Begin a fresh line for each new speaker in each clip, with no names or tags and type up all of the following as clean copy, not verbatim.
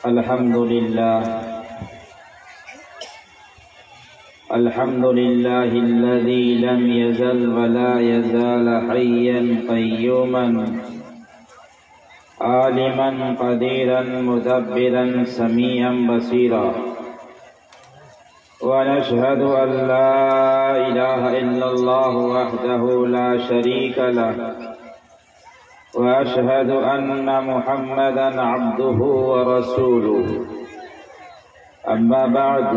الحمد لله الذي لم يزل ولا يزال حيا قيوما عالما قديرا مدبرا سميعا بصيرا، ونشهد أن لا إله إلا الله وحده لا شريك له، وأشهد أن محمدا عبده ورسوله. أما بعد،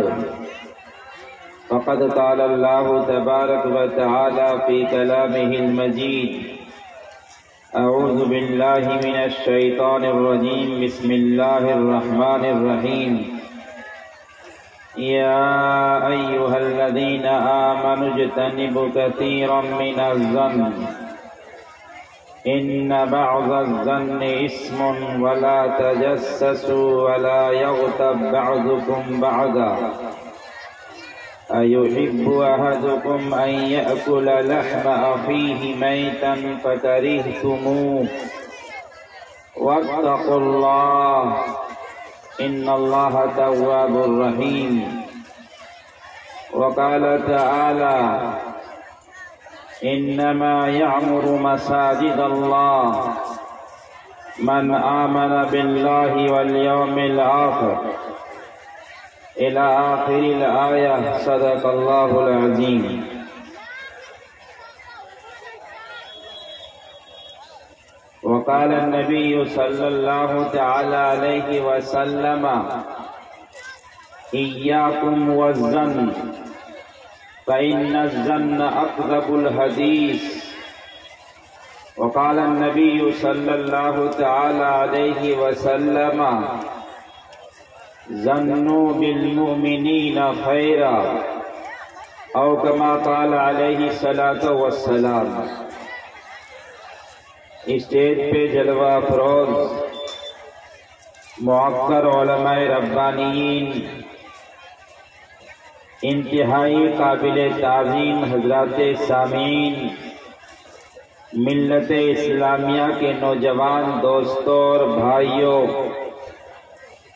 فقد قال الله تبارك وتعالى في كلامه المجيد: أعوذ بالله من الشيطان الرجيم، بسم الله الرحمن الرحيم. يا أيها الذين آمنوا اجتنبوا كثيرا من الظن إن بعض الظن إثم، ولا تجسسوا ولا يغتب بعضكم بعضا، أيحب أحدكم أن يأكل لحم أخيه ميتا فكرهتموه، واتقوا الله إن الله تواب رحيم. وقال تعالى: إنما يعمر مساجد الله من آمن بالله واليوم الآخر، إلى آخر الآية. صدق الله العظيم. وقال النبي صلى الله تعالى عليه وسلم: إياكم والظن فإن الظن أكذب الحديث. وقال النبي صلى الله تعالى عليه وسلم: ظنوا بالمؤمنین خیرا، او کما قال علیہ الصلاۃ والسلام. اسٹیج پہ جلوہ افروز معقر علماء ربانیین، انتہائی قابل تعظیم حضرات سامعین، ملت اسلامیہ کے نوجوان دوستوں اور بھائیوں،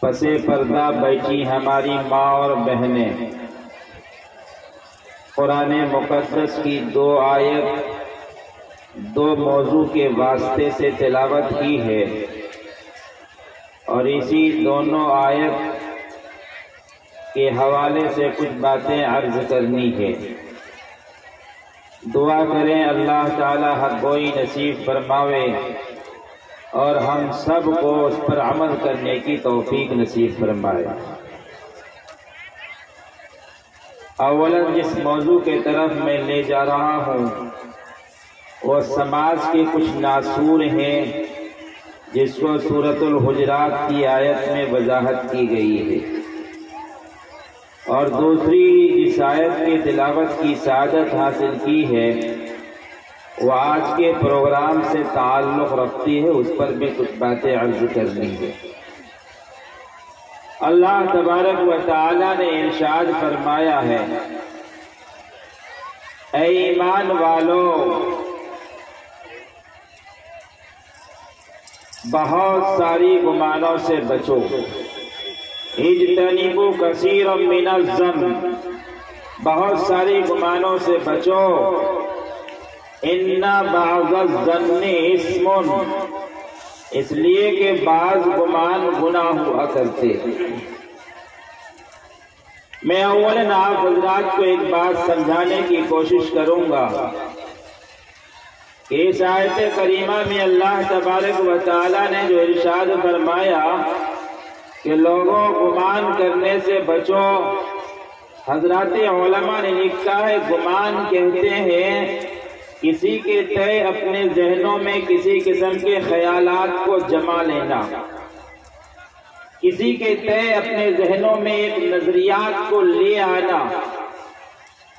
پس پردہ بیٹھی ہماری ماں اور بہنیں، قرآن مقدس کی دو آیت دو موضوع کے واسطے سے تلاوت کی ہے، اور اسی دونوں آیت کے حوالے سے کچھ باتیں عرض کرنی ہے. دعا کریں اللہ تعالی حق گوئی نصیب فرماوے اور ہم سب کو اس پر عمل کرنے کی توفیق نصیب فرمائے. اولا جس موضوع کے طرف میں لے جا رہا ہوں وہ سماج کے کچھ ناسور ہیں جس کو سورۃ الحجرات کی آیت میں وضاحت کی گئی ہے، اور دوسری جس آیت کی تلاوت کی سعادت حاصل کی ہے وہ آج کے پروگرام سے تعلق رکھتی ہے، اس پر بھی کچھ باتیں عرض کرنی ہے. اللہ تبارک و تعالی نے ارشاد فرمایا ہے: اے ایمان والو، بہت ساری گمانوں سے بچو. اجتنبوا کثیرا من الظن، بہت ساری گمانوں سے بچو. ان بعض الظن اثم، اس لیے کہ بعض گمان گناہ ہوا کرتے. میں اولاً آپ حضرات کو ایک بات سمجھانے کی کوشش کروں گا کہ اس آیت کریمہ میں اللہ تبارک و تعالی نے جو ارشاد فرمایا کہ لوگوں گمان کرنے سے بچو، حضرات علماء نے لکھا ہے گمان کہتے ہیں کسی کے تئیں اپنے ذہنوں میں کسی قسم کے خیالات کو جما لینا، کسی کے تئیں اپنے ذہنوں میں ایک نظریات کو لے آنا،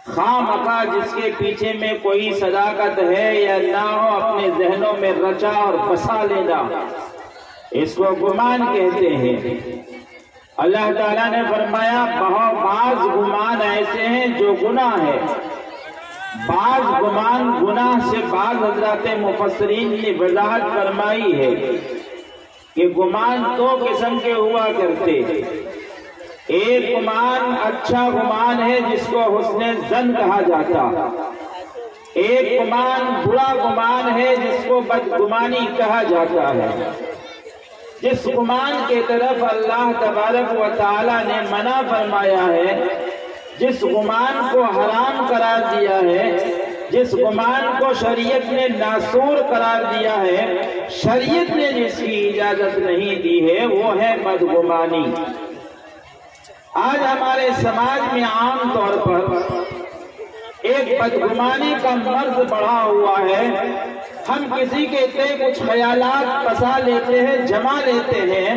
خواہ جس کے پیچھے میں کوئی صداقت ہے یا نہ ہو اپنے ذہنوں میں رچا اور بسا لینا، اس کو گمان کہتے ہیں۔ اللہ تعالیٰ نے فرمایا بعض گمان ایسے ہیں جو گناہ ہے، بعض گمان گناہ سے بعض حضرات مفسرین نے وضاحت فرمائی ہے کہ گمان دو قسم کے ہوا کرتے۔ ایک گمان اچھا گمان ہے جس کو حسن ظن کہا جاتا، ایک گمان برا گمان ہے جس کو بدگمانی کہا جاتا ہے۔ جس گمان کے طرف اللہ تبارک و تعالی نے منع فرمایا ہے، جس گمان کو حرام قرار دیا ہے، جس گمان کو شریعت نے ناسور قرار دیا ہے، شریعت نے جس کی اجازت نہیں دی ہے، وہ ہے بدگمانی۔ آج ہمارے سماج میں عام طور پر ایک بدگمانی کا مرض بڑھا ہوا ہے۔ ہم کسی کے تئیں کچھ خیالات بسا لیتے ہیں، جما لیتے ہیں،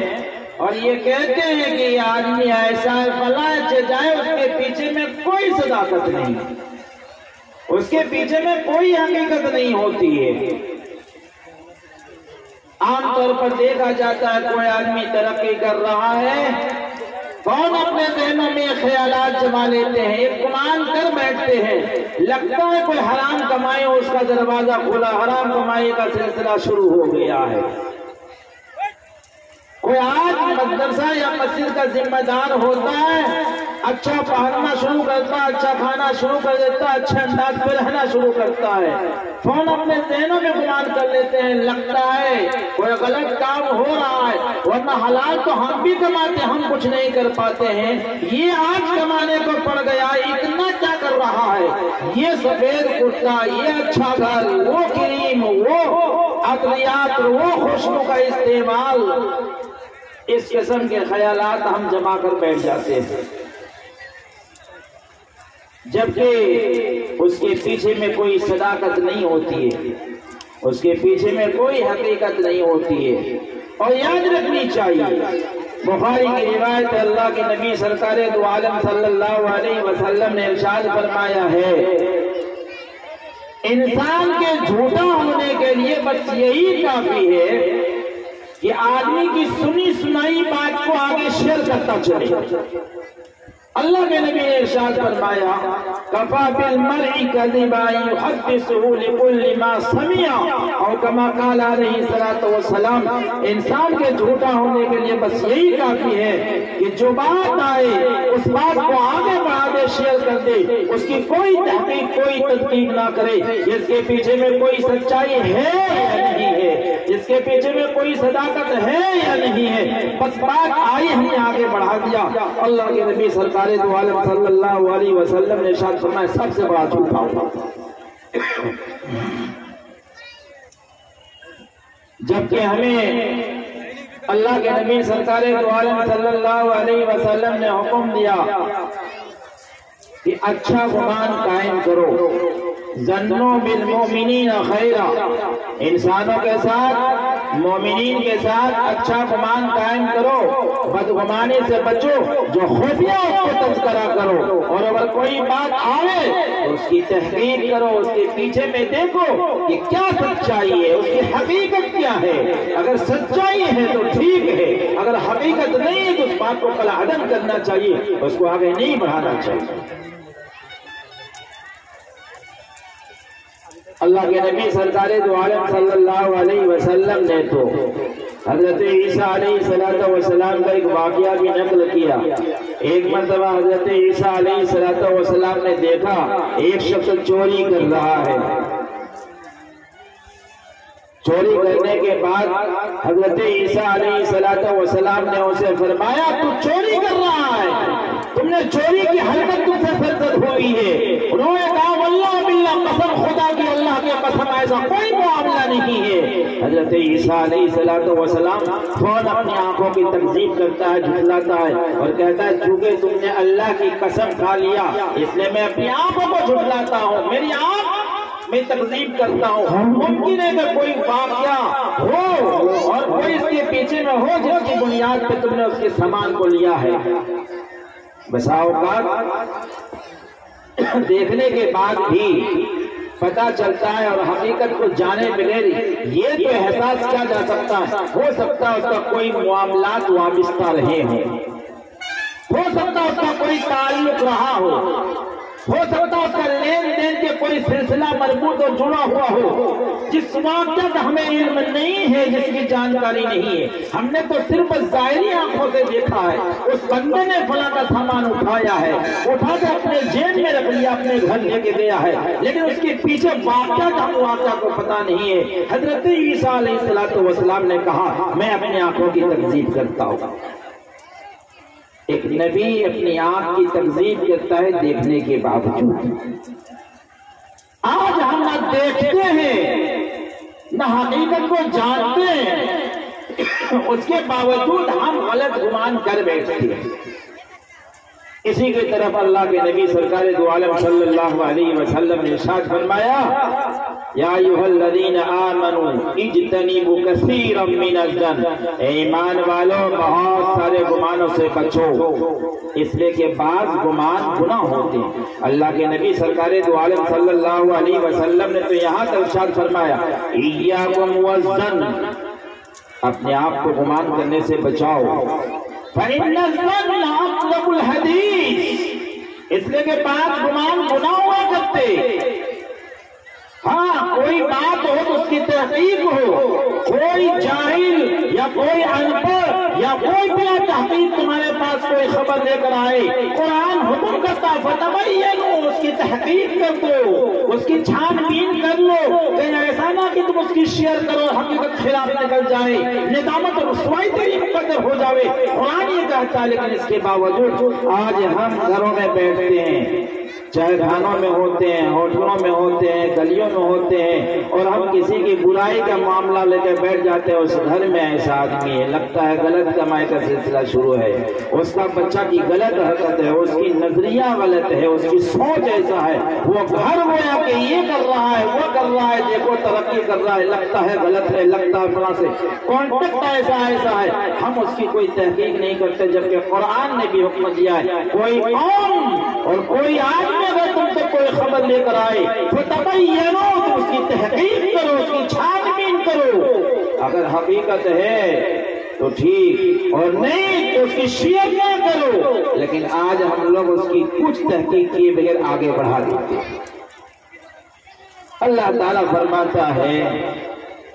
اور یہ کہتے ہیں کہ یہ آدمی ایسا ہے، فلاں جائے، اس کے پیچھے میں کوئی صداقت نہیں، اس کے پیچھے میں کوئی حقیقت نہیں ہوتی ہے۔ عام طور پر دیکھا جاتا ہے کوئی آدمی ترقی کر رہا ہے، کون اپنے ذہنوں میں خیالات جما لیتے ہیں، ایک گمان کر بیٹھتے ہیں، لگتا ہے کوئی حرام کمائی ہو، اس کا دروازہ کھلا، حرام کمائی کا سلسلہ شروع ہو گیا ہے۔ کوئی آج مدرسہ یا مسجد کا ذمہ دار ہوتا ہے، اچھا پہننا شروع کرتا ہے، اچھا کھانا شروع کر دیتا ہے، اچھا انداز پہ رہنا شروع کرتا ہے، فون اپنے ذہنوں میں گمان کر لیتے ہیں، لگتا ہے کوئی غلط کام ہو رہا ہے، ورنہ حلال تو ہم بھی کماتے ہیں، ہم کچھ نہیں کر پاتے ہیں، یہ آج کمانے کو پڑ گیا، اتنا کیا کر رہا ہے، یہ سفید کرتا، یہ اچھا گھر، وہ کریم، وہ عطریات، وہ خوشبو کا استعمال، اس قسم کے خیالات ہم جما کر بیٹھ جاتے ہیں، جبکہ اس کے پیچھے میں کوئی صداقت نہیں ہوتی ہے، اس کے پیچھے میں کوئی حقیقت نہیں ہوتی ہے۔ اور یاد رکھنی چاہیے، بخاری کی روایت اللہ کے نبی سرکار دو عالم صلی اللہ علیہ وسلم نے ارشاد فرمایا ہے، انسان کے جھوٹا ہونے کے لیے بس یہی کافی ہے کہ آدمی کی سنی سنائی بات کو آگے شیئر کرتا چلے۔ اللہ کے نبی نے ارشاد فرمایا، کفا بالمرء کذبا یحدثه لكل ما سمع، اور کما قال علیہ الصلوۃ والسلام، انسان کے جھوٹا ہونے کے لیے بس یہی کافی ہے کہ جو بات آئے اس بات کو آگے بڑھا دے، شیئر کر دے، اس کی کوئی تحقیق کوئی تدقیق نہ کرے، جس کے پیچھے میں کوئی سچائی ہے یا نہیں ہے، جس کے پیچھے میں کوئی صداقت ہے یا نہیں ہے، بس بات آئی ہم نے آگے بڑھا دیا۔ اللہ کے نبی سرکار دو عالم صلی اللہ علیہ وسلم نے ارشاد فرمایا، سب سے بڑا جھوٹا ہوگا۔ جبکہ ہمیں اللہ کے نبی سرکار دو عالم صلی اللہ علیہ وسلم نے حکم دیا کہ اچھا گمان قائم کرو، ظنوا بالمؤمنین خیرا، انسانوں کے ساتھ، مومنین کے ساتھ اچھا گمان قائم کرو، بدگمانی سے بچو، جو خفیہ اس کو تذکرہ کرو، اور اگر کوئی بات آئے تو اس کی تحقیق کرو، اس کے پیچھے میں دیکھو کہ کیا سچائی ہے، اس کی حقیقت کیا ہے، اگر سچائی ہے تو ٹھیک ہے، اگر حقیقت نہیں ہے تو اس بات کو کالعدم کرنا چاہیے، اس کو آگے نہیں بڑھانا چاہیے۔ اللہ کے نبی سرکار دو عالم صلی اللہ علیہ وسلم نے تو حضرت عیسیٰ علیہ السلام کا ایک واقعہ بھی نقل کیا۔ ایک مرتبہ حضرت عیسیٰ علیہ السلام نے دیکھا ایک شخص چوری کر رہا ہے۔ چوری کرنے کے بعد حضرت عیسیٰ علیہ السلام نے اسے فرمایا، تو چوری کر رہا ہے، تم نے چوری کی حرکت تم سے سرزد ہوئی ہے۔ انہوں نے کہا، واللہ باللہ، قسم خدا کی، اللہ کی قسم، ایسا کوئی معاملہ نہیں ہے۔ حضرت عیسیٰ علیہ السلام فوراً اپنی آنکھوں کی تکذیب کرتا ہے، جھٹلاتا ہے اور کہتا ہے، چونکہ تم نے اللہ کی قسم کھا لیا اس لیے میں اپنی آنکھوں کو جھٹلاتا ہوں، میری آنکھ میں تکذیب کرتا ہوں۔ ممکن ہے کہ کوئی واقعہ ہو اور کوئی اس کے پیچھے میں ہو جس کی بنیاد پہ تم نے اس کے سامان کو لیا ہے۔ بسا اوقات دیکھنے کے بعد بھی پتہ چلتا ہے اور حقیقت کو جانے بغیر یہ تو احساس کیا جا سکتا ہے، ہو سکتا ہے اس کا کوئی معاملات وابستہ رہے ہوں، ہو سکتا ہے اس کا کوئی تعلق رہا ہو سکتا ہے اس کا لین دین کے کوئی سلسلہ مربوط اور جڑا ہوا ہو، جس واقعہ کا ہمیں علم نہیں ہے، جس کی جانکاری نہیں ہے، ہم نے تو صرف ظاہری آنکھوں سے دیکھا ہے اس بندے نے فلاں کا سامان اٹھایا ہے، اٹھا کے اپنے جیب میں رکھ لیا، اپنے گھر لے کے گیا ہے، لیکن اس کے پیچھے واقعہ کا واقعہ کو پتہ نہیں ہے۔ حضرت عیسیٰ علیہ السلام نے کہا میں اپنی آنکھوں کی تکذیب کرتا ہوں۔ ایک نبی اپنی آنکھ کی تکذیب کرتا ہے دیکھنے کے باوجود۔ آج ہم نہ دیکھتے ہیں نہ حقیقت کو جانتے ہیں، اس کے باوجود ہم غلط گمان کر بیٹھتے ہیں۔ اسی کی طرف اللہ کے نبی سرکار دو عالم صلی اللہ علیہ وسلم نے ارشاد فرمایا یا ایھا الذین آمنوا اجتنبوا کثیرا من الظن، اے ایمان والو بہت سارے گمانوں سے بچو، اس لیے کہ بعض گمان گناہ ہوتے ہیں۔ اللہ کے نبی سرکار دو عالم صلی اللہ علیہ وسلم نے تو یہاں تک ارشاد فرمایا ایاکم والظن، اپنے آپ کو گمان کرنے سے بچاؤ، فَإِنَّ الظَّنَّ أَكْذَبُ الْحَدِيثِ، اس لیے کہ بعض گمان گناہ ہوا کرتے۔ ہاں کوئی بات ہو تو اس کی تحقیق ہو، کوئی جاہل یا کوئی ان پڑھ یا کوئی بلا تحقیق تمہارے پاس کوئی خبر لے کر آئے، قرآن حکم کرتا فتبینوا، اس کی تحقیق کر دو، اس کی چھان بین کر لو، کہیں ایسا نہ کہ تم اس کی شیئر کرو حقیقت خلاف نکل جائے، ندامت اور رسوائی تیری مقدر ہو جاوے۔ قرآن یہ کہتا ہے، لیکن اس کے باوجود آج ہم گھروں میں بیٹھتے ہیں، چاہے خانوں میں ہوتے ہیں، ہوٹلوں میں ہوتے ہیں، گلیوں میں ہوتے ہیں، اور ہم کسی کی برائی کا معاملہ لے کے بیٹھ جاتے ہیں۔ اس گھر میں ایسا آدمی ہے، لگتا ہے غلط کمائی کا سلسلہ شروع ہے، اس کا بچہ کی غلط حرکت ہے، اس کی نظریہ غلط ہے، اس کی سوچ ایسا ہے، وہ گھر گویا کہ یہ کر رہا ہے وہ کر رہا ہے، دیکھو ترقی کر رہا ہے، لگتا ہے غلط ہے، لگتا ہے فلاں سے کانٹیکٹ ایسا ہے، ہم اس کی کوئی تحقیق نہیں کرتے، جبکہ قرآن نے بھی حکم دیا ہے کوئی قوم اور کوئی آدمی اگر تم سے کوئی خبر لے کر آئے فتبینوا، تو اس کی تحقیق کرو، اس کی چھان بین کرو، اگر حقیقت ہے تو ٹھیک اور نہیں تو اس کی شیئر نہ کرو۔ لیکن آج ہم لوگ اس کی کچھ تحقیق کیے بغیر آگے بڑھا دیتے ہیں۔ اللہ تعالیٰ فرماتا ہے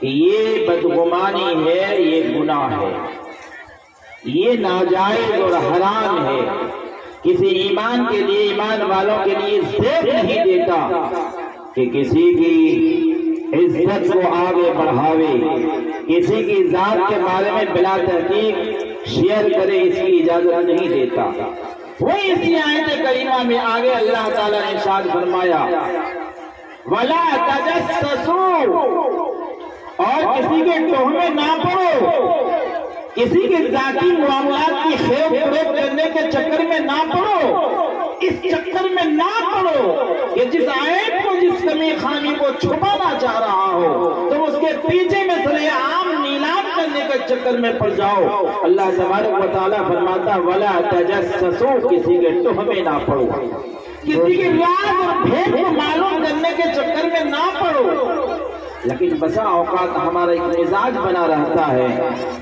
کہ یہ بدگمانی ہے، یہ گناہ ہے، یہ ناجائز اور حرام ہے، کسی ایمان کے لیے، ایمان والوں کے لیے زیب نہیں دیتا کہ کسی کی عزت کو آگے بڑھاوے، کسی کی ذات کے بارے میں بلا تحقیق شیئر کرے، اس کی اجازت نہیں دیتا۔ وہی اسی آیت کریمہ میں آگے اللہ تعالیٰ نے ارشاد فرمایا وَلَا تَجَسَّسُوا، اور کسی کے تہمے نہ پڑو، کسی کے ذاتی معاملات کی خیر فروغ کرنے کے چکر میں نہ پڑو، اس چکر میں نہ پڑو کہ جس عیب کو، جس کمی خامی کو چھپانا چاہ رہا ہو تم اس کے پیچھے میں سرے عام نیلام کرنے کے چکر میں پڑ جاؤ۔ اللہ تبارک و تعالیٰ فرماتا وَلَا تَجَسَّسُوا، کسی کے تہمے نہ پڑو، کسی کی راز اور بھید کو معلوم کرنے کے چکر میں نہ پڑو۔ لیکن بسا اوقات ہمارا ایک مزاج بنا رہتا ہے،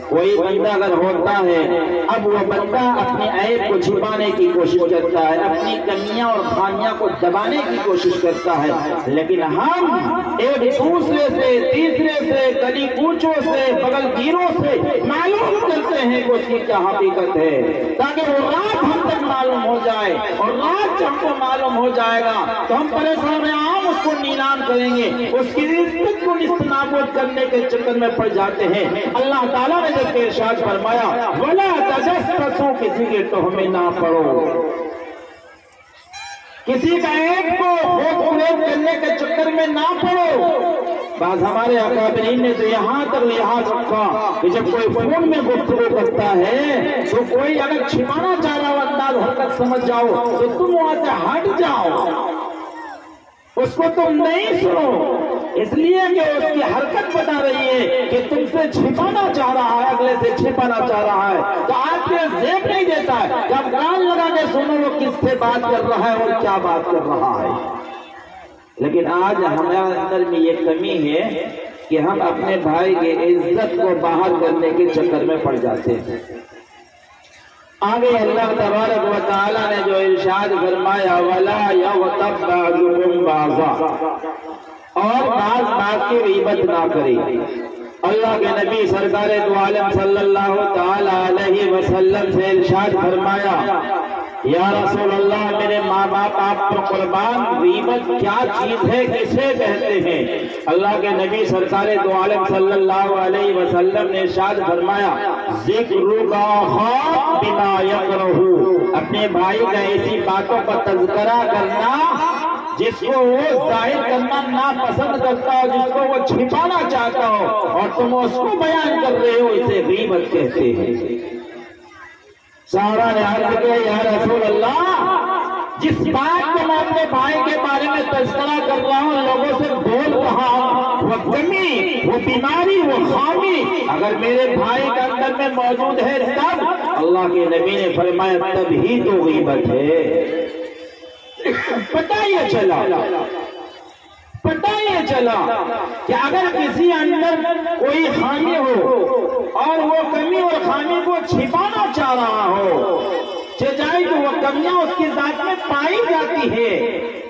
کوئی بندہ اگر ہوتا ہے اب وہ بندہ اپنے عیب کو چھپانے کی کوشش کرتا ہے، اپنی کمیاں اور خامیاں کو دبانے کی کوشش کرتا ہے، لیکن ہم ایک دوسرے سے، تیسرے سے، گلی کوچوں سے، بغل گیروں سے معلوم کرتے ہیں کہ اس کی کیا حقیقت ہے، تاکہ وہ رات ہم تک معلوم ہو جائے، اور رات جب ہم کو معلوم ہو جائے گا تو ہم پریشان عام اس کو نیلام کریں گے، اس کی عزت کو نابود کرنے کے چکر میں پڑ جاتے ہیں۔ اللہ تعالیٰ نے جب کہ ارشاد فرمایا وَلَا تَجَسَّسُوا، کسی کے تہمے نہ پڑو، کسی کا عیب کو خود فریب کرنے کے چکر میں نہ پڑو۔ بعض ہمارے اکابرین نے تو یہاں تک لحاظ رکھا کہ جب کوئی فون میں گفتگو کرتا ہے تو کوئی اگر چھپانا چاہ رہا ہو انداز حرکت سمجھ جاؤ تو تم وہاں سے ہٹ جاؤ، اس کو تم نہیں سنو، اس لیے کہ اس کی حرکت بتا رہی ہے کہ تم سے چھپانا چاہ رہا ہے، اگلے سے چھپانا چاہ رہا ہے، تو آپ کے زیب نہیں دیتا ہے کہ آپ کان لگا کے سنو وہ کس سے بات کر رہا ہے اور کیا بات کر رہا ہے۔ لیکن آج ہمارے اندر میں یہ کمی ہے کہ ہم اپنے بھائی کی عزت کو باہر کرنے کے چکر میں پڑ جاتے ہیں۔ آگے اللہ تبارک و تعالی نے جو ارشاد فرمایا وَلَا يَغْتَبْ بَعْضُكُمْ بَعْضًا، اور بعض کی غیبت نہ کرے۔ اللہ کے نبی سرکار دو عالم صلی اللہ تعالی علیہ وسلم سے ارشاد فرمایا یا رسول اللہ میرے ماں باپ آپ پر قربان، غیبت کیا چیز ہے، کسے کہتے ہیں؟ اللہ کے نبی سرکار دو عالم صلی اللہ علیہ وسلم نے ارشاد فرمایا ذکرک اخاک بما یکرہ، اپنے بھائی کا ایسی باتوں کا تذکرہ کرنا جس کو وہ ظاہر کرنا ناپسند کرتا ہو، جس کو وہ چھپانا چاہتا ہو اور تم اس کو بیان کر رہے ہو، اسے غیبت کہتے ہیں۔ صحابہ نے عرض کیا یا رسول اللہ جس بات کو میں اپنے بھائی کے بارے میں تذکرہ کر رہا ہوں لوگوں سے بول رہا ہوں، وہ کمی، وہ بیماری، وہ خامی اگر میرے بھائی کے اندر میں موجود ہے تب اللہ کے نبی نے فرمایا تب ہی تو غیبت ہے۔ پتہ یہ چلا کہ اگر کسی اندر کوئی خامی ہو اور وہ کمی اور خامی کو چھپانا چاہ رہا ہو، جائے تو وہ کمیاں اس کی ذات میں پائی جاتی ہے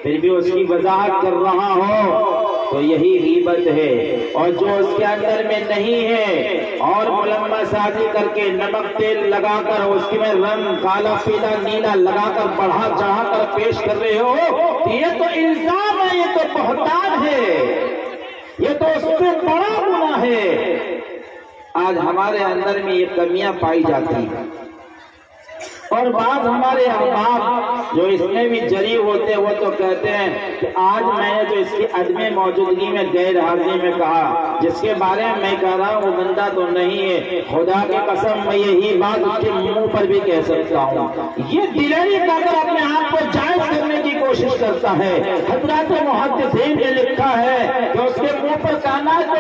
پھر بھی اس کی وضاحت کر رہا ہو تو یہی غیبت ہے۔ اور جو اس کے اندر میں نہیں ہے اور ملمہ سازی کر کے نمک تیل لگا کر اس میں رنگ کالا پیلا نیلا لگا کر بڑھا چڑھا کر پیش کر رہے ہو، یہ تو الزام ہے، یہ تو بہتان ہے، یہ تو اس سے بڑا گناہ ہے۔ آج ہمارے اندر میں یہ کمیاں پائی جاتی ہیں اور بعض ہمارے احباب جو اس میں بھی جری ہوتے وہ تو کہتے ہیں کہ آج میں نے جو اس کی عدم موجودگی میں غیر حاضری میں کہا، جس کے بارے میں کہہ رہا ہوں وہ بندہ تو نہیں ہے، خدا کی قسم میں یہی بات اس کے منہ پر بھی کہہ سکتا ہوں۔ یہ دلیری کا کر اپنے آپ کو جائز کرنے کی کوشش کرتا ہے۔ حضرات محدثین نے لکھا ہے کہ اس کے منہ پر کہنا ہے تو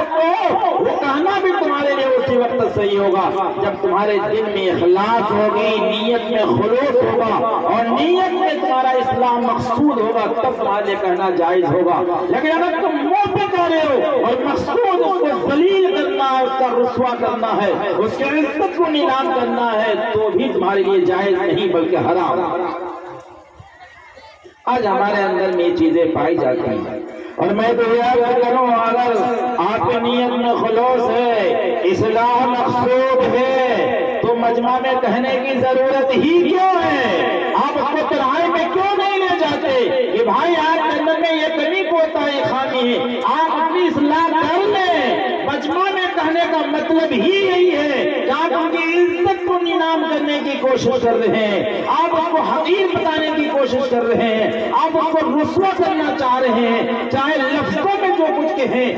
وہ کہنا بھی تمہارے لیے اسی وقت صحیح ہوگا جب تمہارے دل میں اخلاص ہوگی، نیت میں خلوص ہوگا اور نیت میں تمہارا اسلام مقصود ہوگا تب تمہارے لیے کہنا جائز ہوگا۔ لیکن اگر تم منہ پہ کہہ رہے ہو اور مقصود اس کو ذلیل کرنا ہے، اس کا رسوا کرنا ہے، اس کی عزت کو نیلام کرنا ہے تو بھی تمہارے لیے جائز نہیں بلکہ حرام۔ آج ہمارے اندر میں یہ چیزیں پائی جاتی ہیں اور میں تو یاد کروں اگر آپ کی نیت میں خلوص ہے، اصلاح مقصود ہے تو مجمع میں کہنے کی ضرورت ہی کیوں ہے؟ آپ اس کو تنہائی میں کیوں نہیں لے جاتے کہ بھائی آپ کے اندر میں یہ کمی ہوتا ہے، خامی ہے، آپ اپنی اصلاح کر لیں۔ مجمع میں کہنے کا مطلب ہی یہی ہے کہ آپ ان کی عزت کو نیلام کرنے کی کوشش کر رہے ہیں، آپ اس کو حقیر بتانے کی کوشش کر رہے ہیں، آپ اس کو رسوا کرنا چاہ رہے ہیں، چاہے لفظوں میں جو کچھ کہیں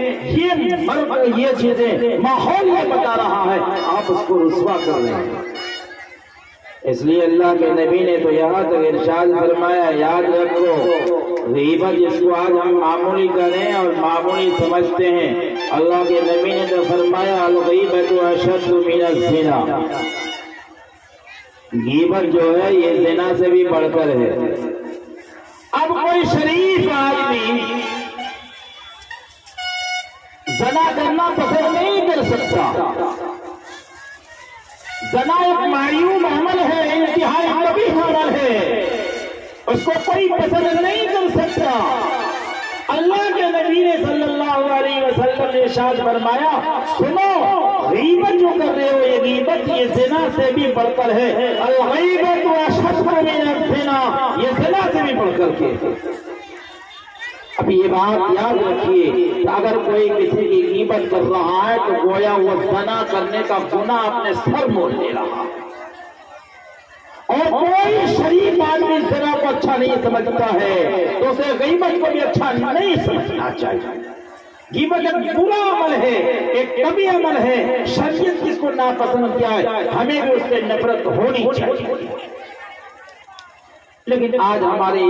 یہ چیزیں ماحول یہ بتا رہا ہے آپ اس کو رسوا کر رہے ہیں۔ اس لیے اللہ کے نبی نے تو یہاں تک ارشاد فرمایا یاد رکھو غیبت جس کو آج ہم معمولی کریں اور معمولی سمجھتے ہیں، اللہ کے نبی نے تو فرمایا الغیبت اشد من الزنا، غیبت جو ہے یہ زنا سے بھی بڑھ کر ہے۔ اب کوئی شریف آدمی زنا کرنا پسند نہیں کر سکتا، زنا ایک معیوب عمل ہے، انتہائی قبیح عمل ہے، اس کو کوئی پسند نہیں کر سکتا۔ اللہ کے نبی نے صلی اللہ علیہ وسلم نے ارشاد فرمایا سنو غیبت جو کر رہے ہو یہ غیبت یہ زنا سے بھی بڑھ کر ہے، الغیبت اشد من الزنا، یہ زنا سے بھی بڑھ کر کے۔ اب یہ بات یاد رکھیے کہ اگر کوئی کسی کی غیبت کر رہا ہے تو گویا وہ زنا کرنے کا گناہ اپنے سر مول لے رہا ہے، اور کوئی شریف آدمی زنا کو اچھا نہیں سمجھتا ہے تو اسے غیبت کو بھی اچھا نہیں سمجھنا چاہیے۔ غیبت ایک برا عمل ہے، ایک کبھی عمل ہے، شریعت جس کو ناپسند کیا ہے ہمیں بھی اس سے نفرت ہونی چاہیے۔ لیکن آج ہمارے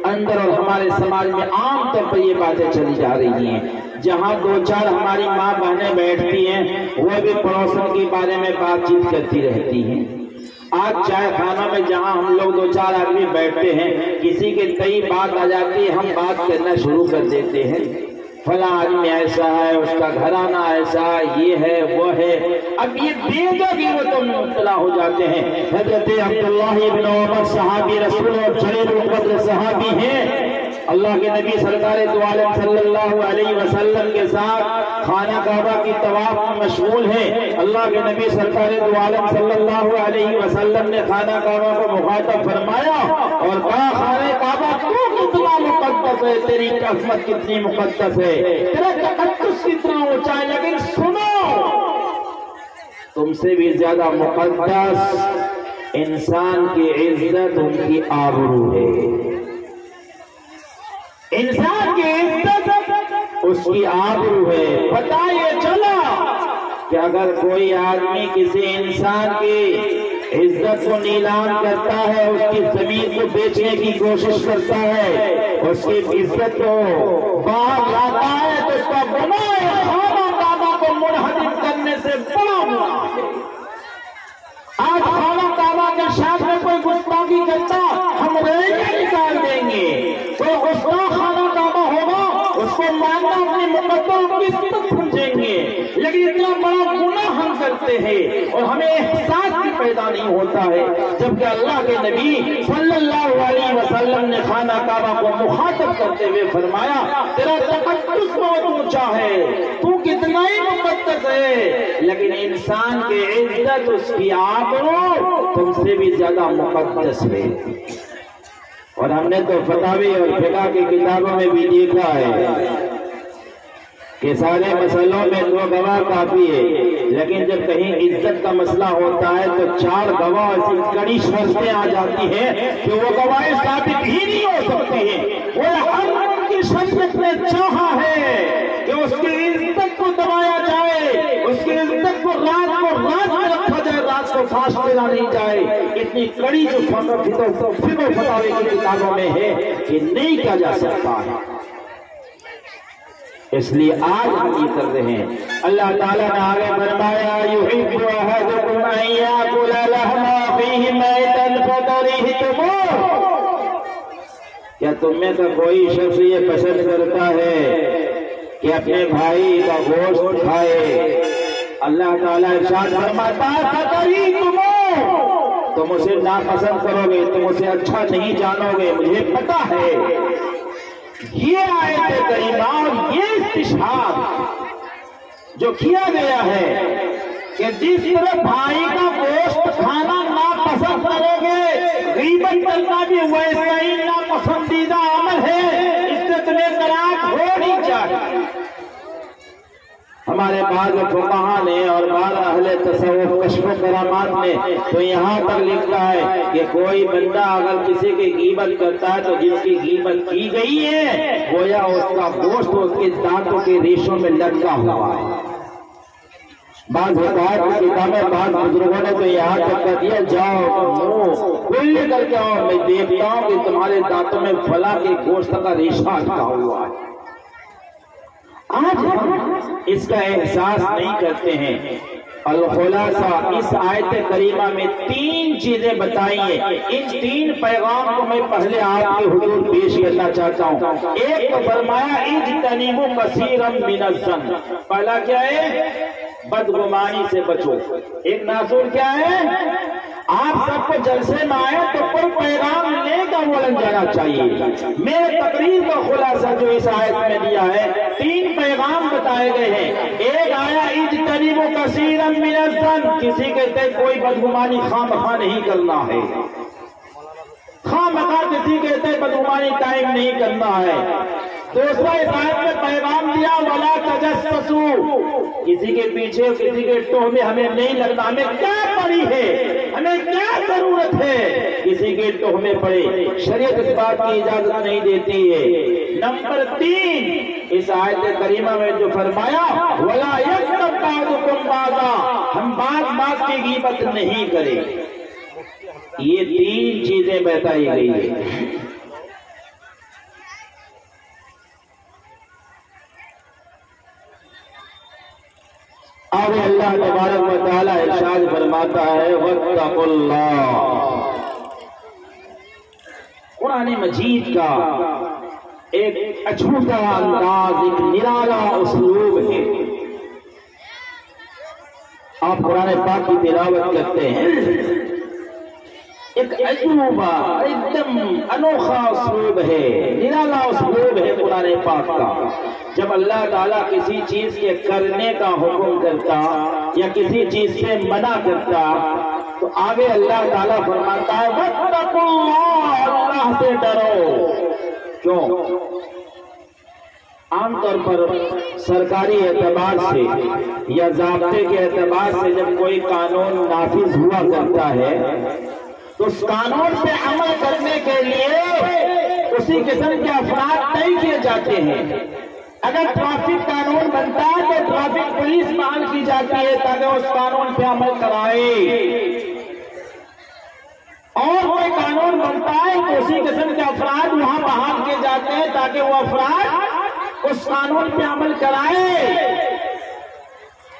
اندر اور ہمارے سماج میں عام طور پر یہ باتیں چلی جا رہی ہیں، جہاں دو چار ہماری ماں بہنیں بیٹھتی ہیں وہ بھی پڑوسن کے بارے میں بات چیت کرتی رہتی ہیں۔ آج چائے خانہ میں جہاں ہم لوگ دو چار آدمی بیٹھتے ہیں، کسی کے کئی بات آ جاتی ہے، ہم بات کرنا شروع کر دیتے ہیں، فلاں آدمی ایسا ہے، اس کا گھرانہ ایسا، یہ ہے وہ ہے۔ اب یہ بے جا غیبتوں میں مبتلا ہو جاتے ہیں۔ حضرت عبداللہ ابن عمر صحابی رسول اور جلیل القدر صحابی ہیں، اللہ کے نبی سرکار دو عالم صلی اللہ علیہ وسلم کے ساتھ خانہ کعبہ کی طواف میں مشغول ہیں۔ اللہ کے نبی سرکار دو عالم صلی اللہ علیہ وسلم نے خانہ کعبہ کو مخاطب فرمایا اور کہا، خانہ کعبہ تو کتنا مقدس ہے، تیری عظمت کتنی مقدس ہے، تیرا تقدس کتنا اونچا ہے، لیکن سنو، تم سے بھی زیادہ مقدس انسان کی عزت ان کی آبرو ہے۔ انسان کی عزت اس کی آبرو ہے۔ پتہ یہ چلا کہ اگر کوئی آدمی کسی انسان کی عزت کو نیلام کرتا ہے، اس کی زمین کو بیچنے کی کوشش کرتا ہے، اس کی عزت کو باہر لاتا ہے، تو اس کا گناہ خانہ کعبہ کو منہدم کرنے سے بڑا گناہ ہے۔ آج خانہ کعبہ کے شاخ میں کوئی گستاخی کرتا، ہم ریلے نکال دیں گے، کوئی گستاخ خانہ کعبہ ہوگا، اس کو ماننا اپنی مقدس کی عزت سمجھیں گے، لیکن اتنا بڑا گناہ ہم کرتے ہیں اور ہمیں احساس بھی پیدا نہیں ہوتا ہے، جبکہ اللہ کے نبی صلی اللہ علیہ وسلم نے خانہ کعبہ کو مخاطب کرتے ہوئے فرمایا، تیرا تقدس بہت اونچا ہے، تو کتنا ہی مقدس ہے، لیکن انسان کی عزت، اس کی آبرو تم سے بھی زیادہ مقدس ہے۔ اور ہم نے تو فتاوی اور فقہ کی کتابوں میں بھی دیکھا ہے کہ سارے مسئلوں میں دو گواہ کافی ہے، لیکن جب کہیں عزت کا مسئلہ ہوتا ہے تو چار گواہ ایسی کڑی شرطیں آ جاتی ہیں کہ وہ گواہیں ثابت ہی نہیں ہو سکتی ہیں۔ وہ ہر کی شریعت نے چاہا ہے کہ اس کی عزت کو دبایا جائے، اس کی عزت کو رات میں رکھا جائے، رات کو فاش دینا نہیں جائے۔ اتنی کڑی جو فقہ و فتاوی کی کتابوں میں ہے کہ نہیں کیا جا سکتا ہے۔ اس لیے آج ہم یہ کر رہے ہیں۔ اللہ تعالیٰ نے آگے فرمایا، یحب احدکم ان یاکل لحم اخیہ میتا فکرہتموہ، کیا تم میں کا کوئی شخص یہ پسند کرتا ہے کہ اپنے بھائی کا گوشت کھائے؟ اللہ تعالیٰ ارشاد فرماتا ہے، فکرہتموہ، تم اسے ناپسند کرو گے، تم اسے اچھا نہیں جانو گے، مجھے پتا ہے۔ یہ آیت کریمہ اور یہ استشہاد جو کیا گیا ہے کہ جس طرح بھائی کا گوشت کھانا ناپسند کرو گے، غیبت کرنا بھی ویسا ہی ناپسندیدہ عمل ہے، اس سے تمہیں طلاق ہونی چاہیے۔ ہمارے بعض فقہاء نے اور بعض اہل تصوف کشف و کرامات نے تو یہاں تک لکھا ہے کہ کوئی بندہ اگر کسی کی غیبت کرتا ہے تو جس کی غیبت کی گئی ہے گویا اس کا گوشت اس کے دانتوں کے ریشوں میں لٹکا ہوا ہے۔ بعض حکایت کی کتابیں بعض بزرگوں نے تو یہاں تک کر دیا، جاؤ منہ کھل کر کے آؤ، میں دیکھتا ہوں کہ تمہارے دانتوں میں فلاں کے گوشت کا ریشہ لٹکا ہوا ہے۔ آج ہم اس کا احساس نہیں کرتے ہیں۔ الخلاصہ، اس آیت کریمہ میں تین چیزیں بتائی ہیں، ان تین پیغام کو میں پہلے آپ کے حضور پیش کرنا چاہتا ہوں۔ ایک تو فرمایا، اجتنبوا کثیرا من الظن، پہلا کیا ہے؟ بدگمانی سے بچو۔ ایک ناصور کیا ہے؟ آپ سب کو جلسے میں آئے تو کوئی پیغام لے کر بولن جانا چاہیے۔ میرے تقریر کا خلاصہ جو اس آیت میں دیا ہے، تین پیغام بتائے گئے ہیں۔ ایک آیا، اجتنبوا کثیرا من الظن، کسی کہتے کوئی بدگمانی خواہ مخواہ نہیں کرنا ہے، خواہ مخواہ کسی کہتے بدگمانی قائم نہیں کرنا ہے۔ دوسرا اس آیت میں پیغام دیا، ولا تجسسوا، کسی کے پیچھے کسی کے ٹوہ میں ہمیں نہیں لگنا، ہمیں کیا پڑی ہے، ہمیں کیا ضرورت ہے کسی کے ٹوہ میں پڑے، شریعت اس بات کی اجازت نہیں دیتی ہے۔ نمبر 3 اس آیت کریمہ میں جو فرمایا، ولا یغتب بعضکم بعضا، ہم بعض کی غیبت نہیں کریں۔ یہ تین چیزیں بتائی گئی ہیں۔ فرماتا ہے واتقوا اللہ۔ قرآن مجید کا ایک اچھوٹا انداز، ایک نرالا اسلوب ہے۔ آپ قرآن پاک کی تلاوت کرتے ہیں، ایک عجوبہ ایک دم انوکھا اسلوب ہے، نرالا اسلوب ہے قرآن پاک کا۔ جب اللہ تعالیٰ کسی چیز کے کرنے کا حکم کرتا یا کسی چیز سے منع کرتا تو آگے اللہ تعالیٰ فرماتا ہے واتقوا اللہ، اللہ سے ڈرو۔ کیوں؟ عام طور پر سرکاری اعتبار سے یا ضابطے کے اعتبار سے جب کوئی قانون نافذ ہوا کرتا ہے تو اس قانون سے عمل کرنے کے لیے اسی قسم کے افراد طے کیے جاتے ہیں۔ اگر ٹریفک قانون بنتا ہے تو ٹریفک پولیس بحال کی جاتی ہے تاکہ اس قانون پہ عمل کرائے، اور کوئی قانون بنتا ہے تو اسی قسم کے افراد وہاں بحال کیے جاتے ہیں تاکہ وہ افراد اس قانون پہ عمل کرائے۔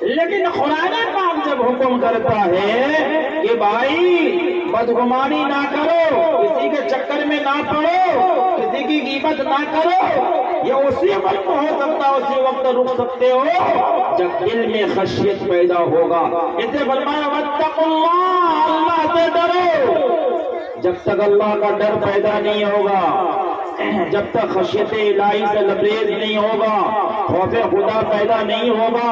لیکن قرآن پاک جب حکم کرتا ہے کہ بھائی بدگمانی نہ کرو، کسی کے چکر میں نہ پڑو، کسی کی غیبت نہ کرو، یہ اسی وقت ہو سکتا ہے، اسی وقت رک سکتے ہو جب دل میں خشیت پیدا ہوگا۔ اسے فرمایا واتقوا اللہ، اللہ سے ڈرو۔ جب تک اللہ کا ڈر پیدا نہیں ہوگا، جب تک خشیت الہی سے لبریز نہیں ہوگا، خوف خدا پیدا نہیں ہوگا،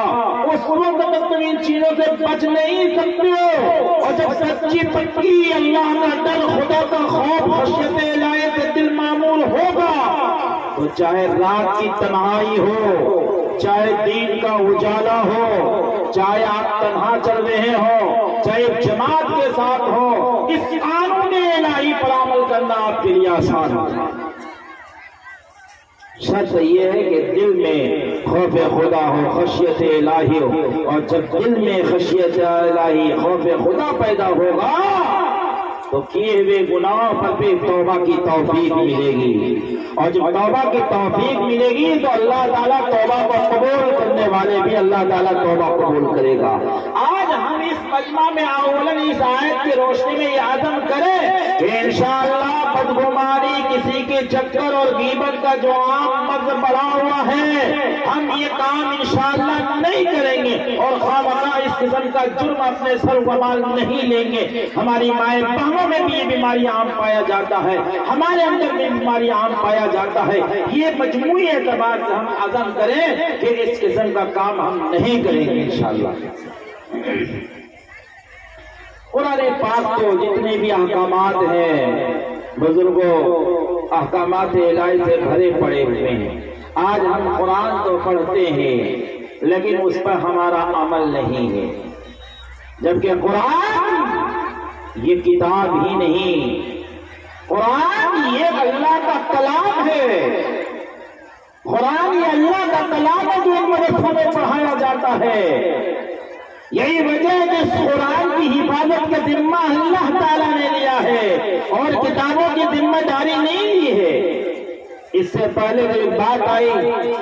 اس وقت تک تم ان چیزوں سے بچ نہیں سکتے ہو۔ اور جب سچی پکی اللہ کا ڈر، خدا کا خوف، خشیت الہی سے دل معمول ہوگا تو چاہے رات کی تنہائی ہو، چاہے دین کا اجالا ہو، چاہے آپ تنہا چل رہے ہو، چاہے جماعت کے ساتھ ہو، اس قانون الہی پر عمل کرنا آپ کے لیے آسان ہو۔ شرط یہ ہے کہ دل میں خوف خدا ہو، خشیت الہی ہو، اور جب دل میں خشیت الہی، خوف خدا پیدا ہوگا تو کیے ہوئے گناہوں پر بھی توبہ کی توفیق ملے گی، اور جب توبہ کی توفیق ملے گی تو اللہ تعالیٰ توبہ کو قبول کرنے والے بھی اللہ تعالیٰ توبہ قبول کرے گا۔ آج ہم اس مجمع میں اولاً اس آیت کی روشنی میں یہ عزم کریں کہ انشاءاللہ بدگمانی، کسی کے چکر اور غیبت کا جو عام مرض بڑھا ہوا ہے، ہم یہ کام انشاءاللہ نہیں کریں گے، اور خواہ اس قسم کا جرم اپنے سر وبال نہیں لیں گے۔ ہماری مائیں بہنوں میں بھی یہ بیماری عام پایا جاتا ہے، ہمارے اندر بھی بیماری عام پایا جاتا ہے۔ یہ مجموعی اعتبار سے ہم عزم کریں کہ اس قسم کا کام ہم نہیں کریں گے انشاءاللہ۔ قرآن پاک کو جتنے بھی احکامات ہیں بزرگوں، احکامات الہی سے بھرے پڑے ہوئے ہیں۔ آج ہم قرآن تو پڑھتے ہیں لیکن اس پر ہمارا عمل نہیں ہے، جبکہ قرآن یہ کتاب ہی نہیں، قرآن یہ اللہ کا کلام ہے۔ قرآن یہ اللہ کا کلام ہے جو ان مدرسوں میں پڑھایا جاتا ہے۔ یہی وجہ ہے کہ اس قرآن کی حفاظت کا ذمہ اللہ تعالیٰ نے لیا ہے اور کتابوں کی ذمہ داری نہیں لی ہے۔ اس سے پہلے جب بات آئی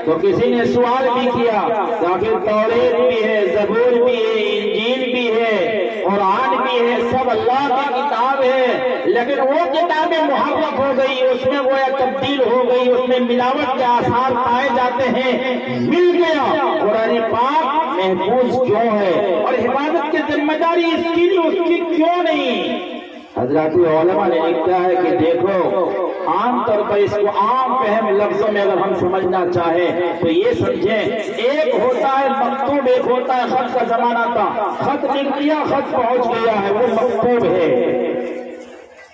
تو کسی نے سوال بھی کیا کہ آخر توریت بھی ہے، زبور بھی ہے، انجیل بھی ہے، قرآن بھی ہے، سب اللہ کی کتاب ہے، لیکن وہ کتابیں محرف ہو گئی، اس میں وہ تبدیل ہو گئی، اس میں ملاوٹ کے آثار پائے جاتے ہیں۔ مل گیا قرآن پاک محفوظ کیوں ہے اور حفاظت کی ذمہ داری اس کی کیوں نہیں؟ حضرات علماء نے لکھا ہے کہ دیکھو، عام طور پر اس کو عام فہم لفظوں میں اگر ہم سمجھنا چاہیں تو یہ سمجھیں، ایک ہوتا ہے مکتوب، ایک ہوتا ہے خط کا زمانہ تھا، خط لکھ دیا، خط پہنچ گیا ہے، وہ مکتوب ہے۔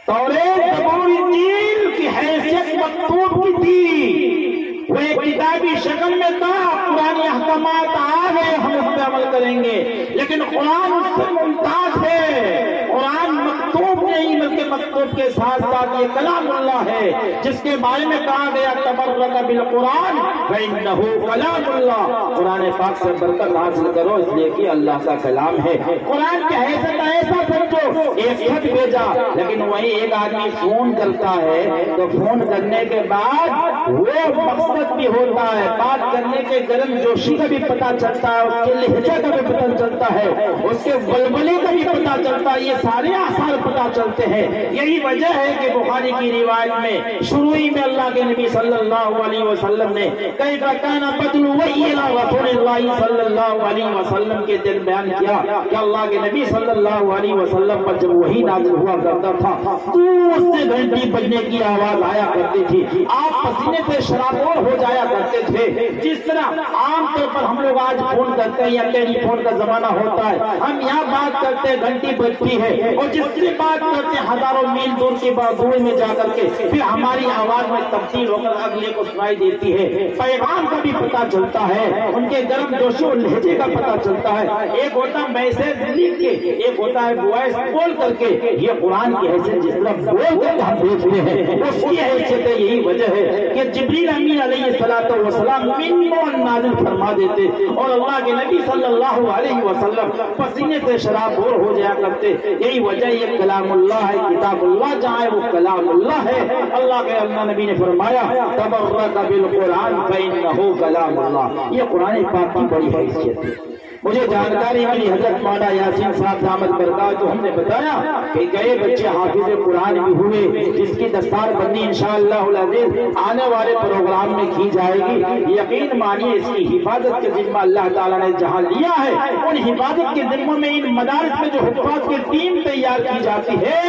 توریت، زبور، انجیل کی حیثیت مکتوب کی تھی، وہ ایک کتابی شکل میں تھا، پرانی احکامات آ گئے، ہم اس پہ عمل کریں گے، لیکن قرآن اس سے ممتاز ہے۔ قرآن مکتوب نہیں بلکہ مکتوب کے ساتھ ساتھ یہ کلام اللہ ہے جس کے بارے میں کہا گیا تبرک بالقرآن فإنہ کلام اللہ، قرآن پاک سے برکت حاصل کرو اس لیے کہ اللہ کا کلام ہے۔ قرآن کی حیثیت ایسا سمجھو، ایک خط بھیجا لیکن وہی ایک آدمی فون کرتا ہے تو فون کرنے کے بعد وہ مقصد بھی ہوتا ہے، بات کرنے کے گرم جوشی کا بھی پتہ چلتا ہے، اس کے لہجے کا بھی پتہ چلتا ہے، اس کے بلبلے کا بھی پتہ چلتا ہے، یہ سارے آثار پتہ چلتے ہیں۔ یہی وجہ ہے کہ بخاری کی روایت میں شروع میں اللہ کے نبی صلی اللہ علیہ وسلم نے کئی کان بدل وحی رسول اللہ صلی اللہ علیہ وسلم کے دل بیان کیا کہ اللہ کے نبی صلی اللہ علیہ وسلم پر جب وحی نازل ہوا کرتا تھا دور سے گھنٹی بجنے کی آواز آیا کرتی تھی، آپ پسینے سے شرابور ہو جایا کرتے تھے۔ جس طرح عام طور پر ہم لوگ آج فون کرتے ہیں یا ٹیلی فون کا زمانہ ہوتا ہے، ہم یہاں بات کرتے ہیں گھنٹی بجتی ہے اور جس سے بات کرتے ہیں ہزاروں میل دور کی بات دور میں جا کر کے پھر ہماری آواز میں تبدیل ہو کر اگلے کو سنائی دیتی ہے۔ پیغام کا بھی پتہ چلتا ہے، ان کے گرم جوشی اور لہجے کا پتہ چلتا ہے۔ ایک ہوتا ہے میسج لکھ کے، ایک ہوتا ہے وائس بول کر کے۔ یہ قرآن کی حیثیت جس طرح بول کر ہم بھیجتے ہیں اس کی حیثیت ہے، یہی وجہ ہے کہ جبریل امین علیہ السلام من نازل فرما دیتے اور اللہ کے نبی صلی اللہ علیہ وسلم پسینے سے شرابور ہو جایا کرتے۔ یہی وجہ یہ کلام اللہ ہے، کتاب اللہ جہاں ہے وہ کلام اللہ ہے۔ اللہ کے اللہ نبی نے فرمایا تبرک بالقرآن فإنہ کلام اللہ، یہ قرآن پاک کی بڑی حیثیت ہے۔ مجھے جانکاری ملی حضرت مولانا یاسین صاحب دامت برکات تو ہم نے بتایا کہ کئی بچے حافظ قرآن بھی ہوئے جس کی دستار بندی انشاءاللہ العزیز آنے والے پروگرام میں کی جائے گی۔ یقین مانیے اس کی حفاظت کے ذمہ اللہ تعالیٰ نے جہاں لیا ہے ان حفاظت کے ذمہ میں ان مدارس میں جو حفاظ کی ٹیم تیار کی جاتی ہے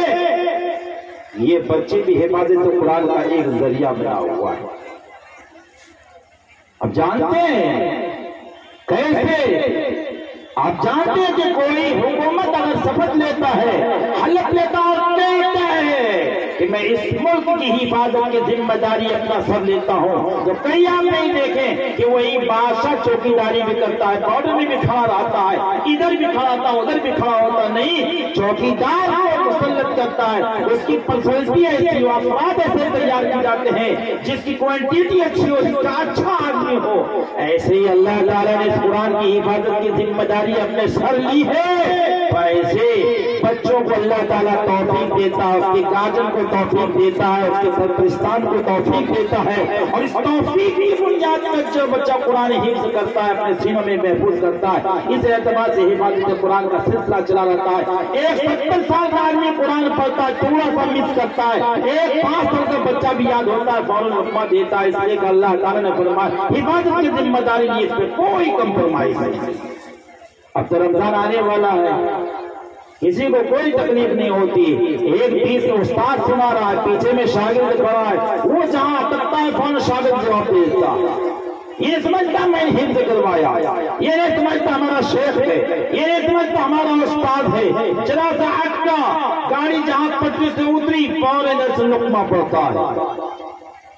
یہ بچے بھی حفاظت قرآن کا ایک ذریعہ بنا ہوا ہے۔ اب جانتے ہیں کیسے؟ آپ جانتے ہیں کہ کوئی حکومت اگر شپث لیتا ہے، حلف لیتا اور کہتا ہے کہ میں اس ملک کی حفاظت کی ذمہ داری اپنا سر لیتا ہوں، تو کئی آپ نہیں دیکھیں کہ وہی بادشاہ چوکیداری بھی کرتا ہے، بارڈر میں بھی کھڑا رہتا ہے، ادھر بھی کھڑا ہوتا ہے ادھر بھی کھڑا ہوتا نہیں، چوکیدار کو مسلط کرتا ہے۔ اس کی پرسنالٹی ایسی ہو، افراد ایسے تیار کی جاتے ہیں جس کی کوانٹیٹی اچھی ہو، جس کا اچھا آدمی ہو۔ ایسے ہی اللہ تعالیٰ نے اس قرآن کی حفاظت کی ذمہ داری اپنے سر لی ہے، ایسے بچوں کو اللہ تعالیٰ توفیق دیتا ہے، اس کے گارجن کو توفیق دیتا ہے، اس کے سرپرستان کو توفیق دیتا ہے، اور اس توفیق کی بنیاد میں جو بچہ قرآن حفظ کرتا ہے اپنے سینوں میں محفوظ کرتا ہے، اس اعتبار سے حفاظت قرآن کا سلسلہ چلا رہتا ہے۔ ایک 70 سال کا آدمی قرآن پڑھتا ہے، تھوڑا سا مس کرتا ہے، ایک 5 سال کا بچہ بھی یاد ہوتا ہے، فوراً حکمہ دیتا ہے، اس لیے کہ اللہ تعالیٰ نے فرمایا حفاظت کی ذمہ داری لی، اس پہ کوئی کمپرومائز نہیں۔ اب تو رمضان آنے والا ہے، کسی کو کوئی تکلیف نہیں ہوتی، ایک بیچ میں استاد سنا رہا ہے، پیچھے میں شاگرد کھڑا ہے، وہ جہاں اٹکتا ہے فون شاگرد جواب دیتا، یہ سمجھتا میں نے حفظ کروایا، یہ نہیں سمجھتا ہمارا شیخ ہے، یہ نہیں سمجھتا ہمارا استاد ہے، چلا سا اٹکا، گاڑی جہاں پٹری سے اتری فوراً سے لقمہ پڑتا ہے،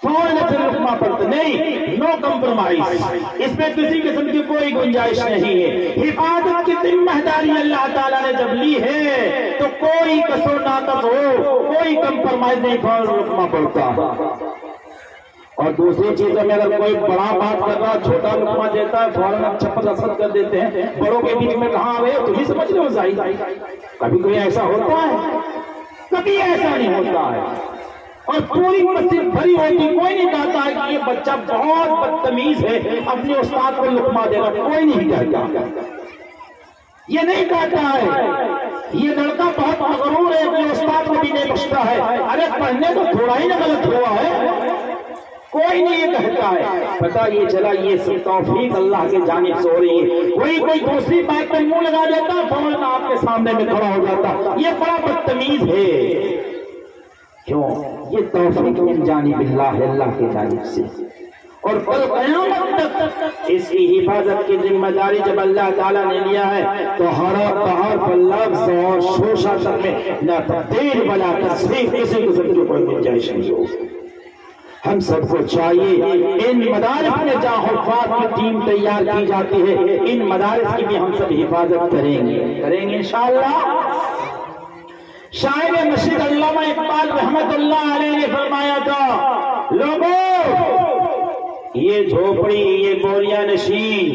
فوراً سے لقمہ پڑتا نہیں، نو کمپرومائز، اس میں کسی قسم کی کوئی گنجائش نہیں ہے۔ حفاظت کی ذمہ داری اللہ تعالیٰ نے جب لی ہے تو کوئی کسر ناقص ہو، کوئی کمپرومائز نہیں، فوراً لقمہ پڑتا۔ اور دوسری چیزوں میں اگر کوئی بڑا بات کر رہا چھوٹا لقمہ دیتا ہے فوراً چھپر رسد کر دیتے ہیں، بڑوں کے بیچ میں کہاں آئے تم ہی سمجھ رہے ہو ظاہر، کبھی کوئی ایسا ہوتا ہے؟ کبھی ایسا نہیں ہوتا ہے، اور پوری مسجد بھری ہوتی، کوئی نہیں کہتا ہے کہ یہ بچہ بہت بدتمیز ہے اپنے استاد کو لقمہ دے رہا، کوئی نہیں کہتا، یہ نہیں کہتا ہے یہ لڑکا بہت مغرور ہے اپنے استاد کو بھی نہیں بخشتا ہے، ارے پڑھنے تو تھوڑا ہی نہ غلط ہوا ہے، کوئی نہیں یہ کہتا ہے۔ پتہ یہ چلا یہ سب توفیق اللہ کے جانب سے ہو رہی ہے، وہی کوئی دوسری بات پہ منہ لگا دیتا فوراً آپ کے سامنے میں کھڑا ہو جاتا، یہ بڑا بدتمیز ہے۔ کیوں؟ یہ توفیق من جانب اللہ ہے، اللہ کی جانب سے، اور کل قیامت تک اس کی حفاظت کی ذمہ داری جب اللہ تعالیٰ نے لیا ہے تو ہر لفظ اور شوشہ تک میں نہ تبدیل ولا تصحیح کسی قسم کی کوئی گنجائش نہیں ہو۔ ہم سب کو چاہیے ان مدارس میں جہاں حفاظ کی ٹیم تیار کی جاتی ہے ان مدارس کی بھی ہم سب حفاظت کریں گے انشاءاللہ۔ شاعر مشرق علامہ اقبال رحمت اللہ علیہ نے فرمایا تھا، لوگوں یہ جھوپڑی، یہ بوریاں نشین،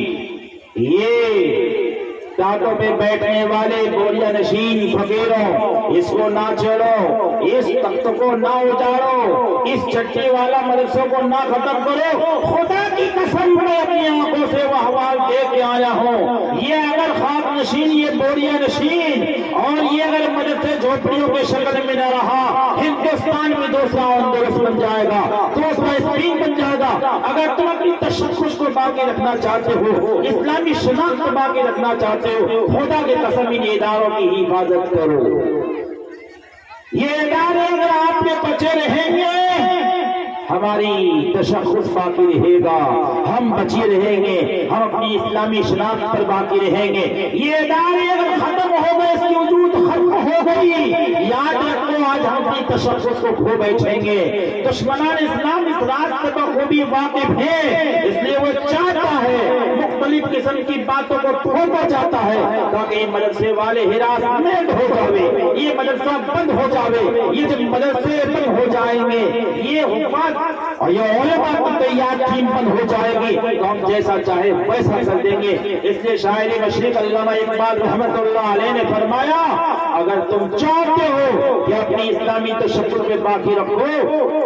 یہ ٹاٹوں پہ بیٹھنے والے بوریا نشین فقیروں، اس کو نہ چھیڑو، اس تخت کو نہ اجاڑو، اس چٹی والا مدرسوں کو نہ ختم کرو۔ خدا کی قسم میں اپنی آنکھوں سے وہ حوال دے کے آیا ہوں، یہ اگر خاک نشین، یہ بوریا نشین اور یہ اگر مدرسے جھوپڑیوں کے شکل میں نہ رہا، ہندوستان میں دوسرا اندلس بن جائے گا، دوسرا اسپین بن جائے گا۔ اگر تم اپنی تشخص کو باقی رکھنا چاہتے ہو، اسلامی شناخت کو باقی رکھنا چاہتے ہو، خدا کے قسم ان اداروں کی حفاظت کرو۔ یہ ادارے اگر آپ کے بچے رہیں گے، ہماری تشخص باقی رہے گا، ہم بچے رہیں گے، ہم اپنی اسلامی شناخت پر باقی رہیں گے۔ یہ ادارے اگر ختم ہو گئے، اس کی وجود ختم ہو گئی، یاد رکھو آج ہم اپنی تشخص کو کھو بیٹھیں گے۔ دشمنان اسلام اس راستے پر خوبی واقف ہے، اس لیے وہ چاہتا ہے مختلف قسم کی باتوں کو پھوڑنا چاہتا ہے تاکہ یہ مدرسے والے ہراسمنٹ ہو جاوے، یہ مدرسہ بند ہو جاوے۔ یہ جب مدرسے بند ہو جائیں گے، یہ حفاظ اور یہ علماء کی تیار ٹیم بند ہو جائے گی، تو ہم جیسا چاہے ویسا کر دیں گے۔ اس لیے شاعر مشرق علامہ اقبال رحمت اللہ علیہ نے فرمایا، اگر تم چاہتے ہو کہ اپنی اسلامی تشکل میں باقی رکھو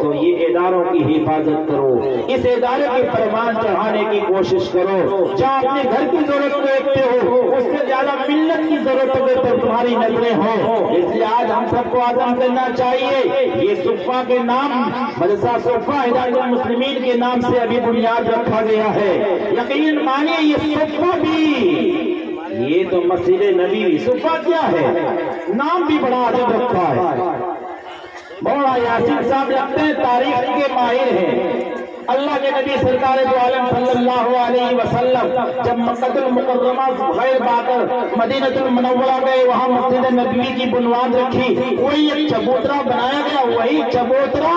تو یہ اداروں کی حفاظت کرو، اس ادارے کے فرمان چڑھانے کی کوشش کرو۔ جہاں اپنے گھر کی ضرورت دیکھتے ہو، اس سے زیادہ ملت کی ضرورت پر تمہاری نظریں ہوں۔ اس لیے آج ہم سب کو عزم کرنا چاہیے، یہ صفا کے نام، مدرسہ صفا ہدایت المسلمین کے نام سے ابھی بنیاد رکھا گیا ہے۔ یقین مانیے یہ صفا بھی، یہ تو مسجد نبی، صفا کیا ہے؟ نام بھی بڑا عجب رکھا ہے۔ مولانا یاسین صاحب لگتے ہیں تاریخ کے ماہر ہیں۔ اللہ کے نبی سرکار دو عالم صلی اللہ علیہ وسلم جب مکہ المکرمہ غیر باقر مدینہ المنورہ گئے، وہاں مسجد نبوی کی بنیاد رکھی، وہی ایک چبوترا بنایا گیا، وہی چبوترا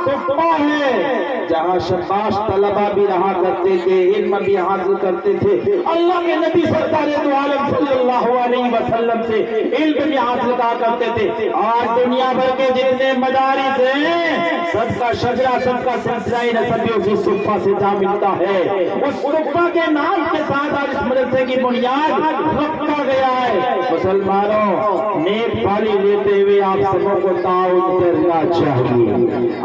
صفا ہے جہاں شباش طلبہ بھی رہا کرتے تھے، علم بھی حاصل کرتے تھے۔ اللہ کے نبی سرکار دو عالم صلی اللہ علیہ وسلم سے علم بھی حاصل کرتے تھے۔ آج دنیا بھر کے جتنے مدارس ہیں، سب کا شجرہ، سب کا سلسلہ نسب اسی صفا سے جا ملتا ہے۔ اس صفا کے نام کے ساتھ آج اس مدرسے کی بنیاد رکھا گیا ہے۔ مسلمانوں، نیک پالی لیتے ہوئے آپ سبوں کو تعاون کرنا چاہیے،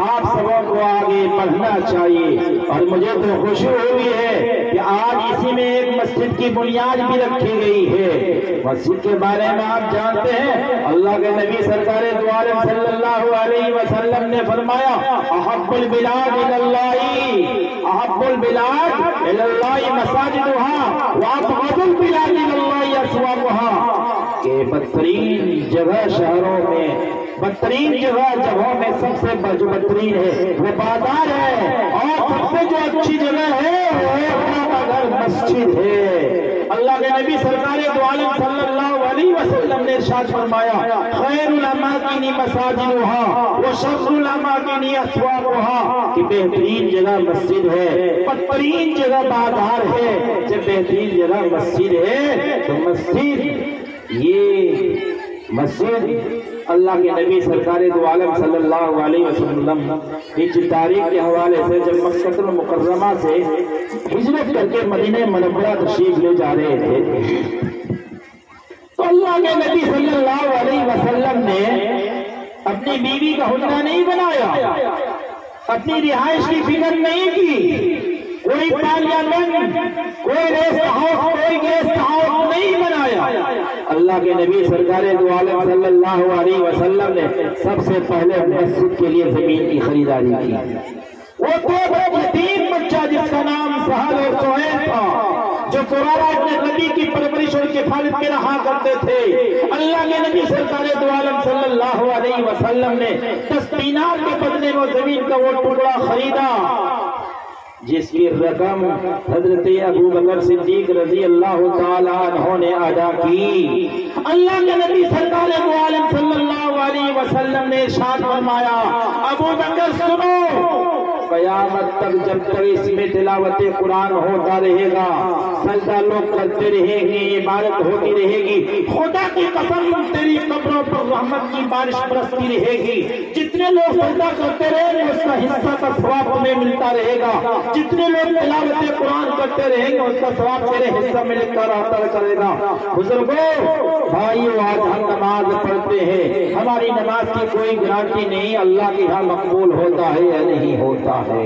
آپ سبوں کو آگے بڑھنا چاہیے۔ اور مجھے تو خوشی ہوئی ہے کہ آج اسی میں ایک مسجد کی بنیاد بھی رکھی گئی ہے۔ مسجد کے بارے میں آپ جانتے ہیں، اللہ کے نبی سرکار دو عالم صلی اللہ علیہ وسلم نے فرمایا، احب البلاد الاللہ، احب البلاد الاللہ مساجدها وابغض البلاد الاللہ اسواقها، کہ بدترین جگہ شہروں میں، بدترین جگہوں میں سب سے جو بدترین ہے وہ بازار ہے، اور سب سے جو اچھی جگہ ہے وہ اللہ کا گھر مسجد ہے۔ اللہ کے نبی سرکار دو عالم صلی اللہ علیہ وسلم نے ارشاد فرمایا، خیر الاماکن مساجدها وشر الاماکن اسواقها، کہ بہترین جگہ مسجد ہے، بدترین جگہ بازار ہے۔ جب بہترین جگہ مسجد ہے تو مسجد اللہ کے نبی سرکار دو عالم صلی اللہ علیہ وسلم اس تاریخ کے حوالے سے جب مکہ المکرمہ سے ہجرت کر کے مدینہ منورہ تشریف لے جا رہے تھے، تو اللہ کے نبی صلی اللہ علیہ وسلم نے اپنی بیوی کا حجرہ نہیں بنایا، اپنی رہائش کی فکر نہیں کی، کوئی پارلیمنٹ، کوئی ریسٹ ہاؤس، کوئی گیسٹ ہاؤس نہیں بنایا۔ اللہ کے نبی سرکار دو عالم صلی اللہ علیہ وسلم نے سب سے پہلے مسجد کے لیے زمین کی خریداری کی۔ وہ دو یتیم بچہ جس کا نام سہل اور سہیل تھا، جو قرارہ اپنے نبی کی پرورش اور کفالت میں رہا کرتے تھے، اللہ کے نبی سرکار دو عالم صلی اللہ علیہ وسلم نے 10 دینار کے بدلے میں زمین کا وہ ٹکڑا خریدا جس کی رقم حضرت ابو بکر صدیق رضی اللہ تعالیٰ عنہ نے ادا کی۔ اللہ کے نبی سرکار دو عالم صلی اللہ علیہ وسلم نے ارشاد فرمایا، ابو بکر سنو، قیامت تک جب تک اس میں تلاوت قرآن ہوتا رہے گا، سجدہ لوگ کرتے رہیں گے، عبادت ہوتی رہے گی، خدا کی قسم تیری قبروں پر رحمت کی بارش برستی رہے گی۔ جتنے لوگ سجدہ کرتے رہیں گے اس کا حصہ کا ثواب تمہیں ملتا رہے گا، جتنے لوگ تلاوت قرآن کرتے رہیں گے اس کا ثواب تیرے حصہ میں لکھ کر آتا کرے گا۔ بزرگوں، بھائیو، آج ہم نماز پڑھتے ہیں، ہماری نماز کی کوئی گارنٹی نہیں اللہ کے ہاں مقبول ہوتا ہے یا نہیں ہوتا ہے،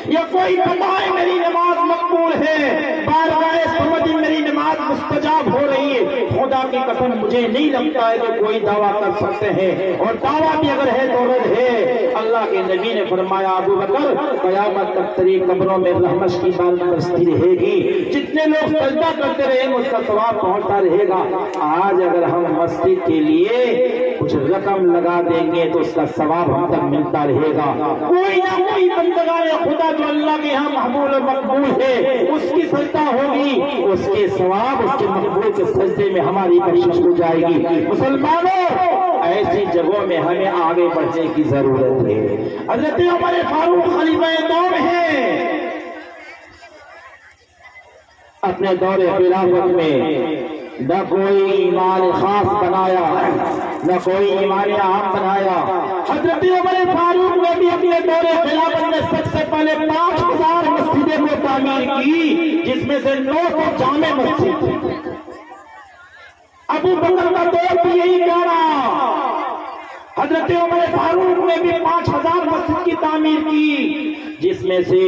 یا کوئی بتائے میری نماز مقبول ہے، بارگاہ سمجھ میری نماز مستجاب ہو رہی ہے۔ خدا کی قسم مجھے نہیں لگتا ہے کہ کوئی دعویٰ کر سکتے ہیں، اور دعویٰ بھی اگر ہے تو رد ہے۔ اللہ کے نبی نے فرمایا ابو بکر قیامت تک تیری قبروں میں رحمت کی بارش برستی رہے گی، جتنے لوگ سجدہ کرتے رہیں گے اس کا ثواب پہنچتا رہے گا۔ آج اگر ہم مسجد کے لیے کچھ رقم لگا دیں گے تو اس کا ثواب ہم تک ملتا رہے گا۔ کوئی نہ کوئی بندگان خدا جو اللہ کے ہاں محبوب و مقبول ہے اس کی سجدہ ہوگی، اس کے ثواب اس کے مقبول کے سجدے میں ہماری بخشش ہو جائے گی۔ مسلمانوں، ایسی جگہوں میں ہمیں آگے بڑھنے کی ضرورت ہے۔ حضرت عمر فاروق خلیفہ دور ہیں، اپنے دور خلافت میں نہ کوئی ایمان خاص بنایا، نہ کوئی ایمان عام بنایا۔ حضرت عمر فاروق نے بھی اپنے دور خلافت میں سب سے پہلے 5000 مسجدیں کو تعمیر کی، جس میں سے 900 جامع مسجد تھی۔ ابو بکر کا دور بھی یہی کہہ رہا، حضرت عمر فاروق نے بھی 5000 مسجد کی تعمیر کی، جس میں سے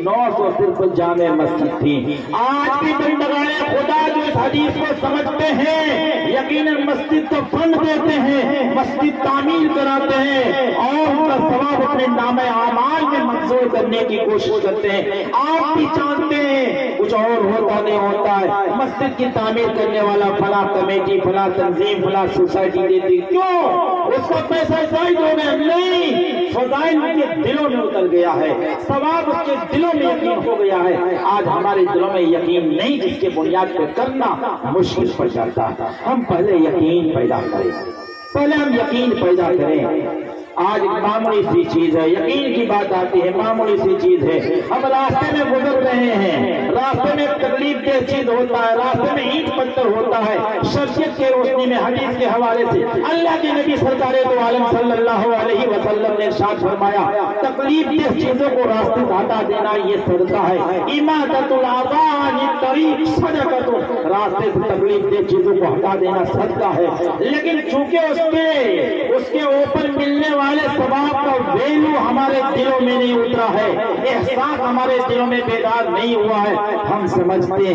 900 صرف جامع مسجد تھی۔ آج بھی بندگان خدا جو اس حدیث کو سمجھتے ہیں یقیناً مسجد تو فنڈ دیتے ہیں، مسجد تعمیر کراتے ہیں اور ان کا ثواب اپنے نام اعمال میں منظور کرنے کی کوشش کرتے ہیں۔ آپ بھی جانتے ہیں کچھ اور ہوتا نہیں ہوتا ہے، مسجد کی تعمیر کرنے والا فلاں کمیٹی، فلاں تنظیم، فلاں سوسائٹی دیتی، کیوں؟ اس کا پیسہ زائد ہو گیا؟ نہیں، فضائل ان کے دلوں میں اتر گیا ہے، ثواب اس کے دلوں میں یقین ہو گیا ہے۔ آج ہمارے دلوں میں یقین نہیں، جس کے بنیاد پہ کرنا مشکل پڑ جاتا ہے۔ ہم پہلے یقین پیدا کریں، پہلے ہم یقین پیدا کریں۔ آج معمولی سی چیز ہے، یقین کی بات آتی ہے، معمولی سی چیز ہے، ہم راستے میں گزر رہے ہیں، راستے میں تکلیف دہ چیز ہوتا ہے، راستے میں اینٹ پتھر ہوتا ہے، شریعت کے روشنی میں حدیث کے حوالے سے اللہ کے نبی سرکار دو عالم صلی اللہ علیہ وسلم نے ارشاد فرمایا تکلیف دہ چیزوں کو راستے سے ہٹا دینا یہ صدقہ ہے۔ اماطۃ الاذى عن الطریق صدقۃ، راستے سے تکلیف دہ چیزوں کو ہٹا دینا صدقہ ہے، لیکن چونکہ اس کے اوپر ملنے والے ثواب کا ویلو ہمارے دلوں میں نہیں اترا ہے، احساس ہمارے دلوں میں بیدار نہیں ہوا ہے۔ ہم سمجھتے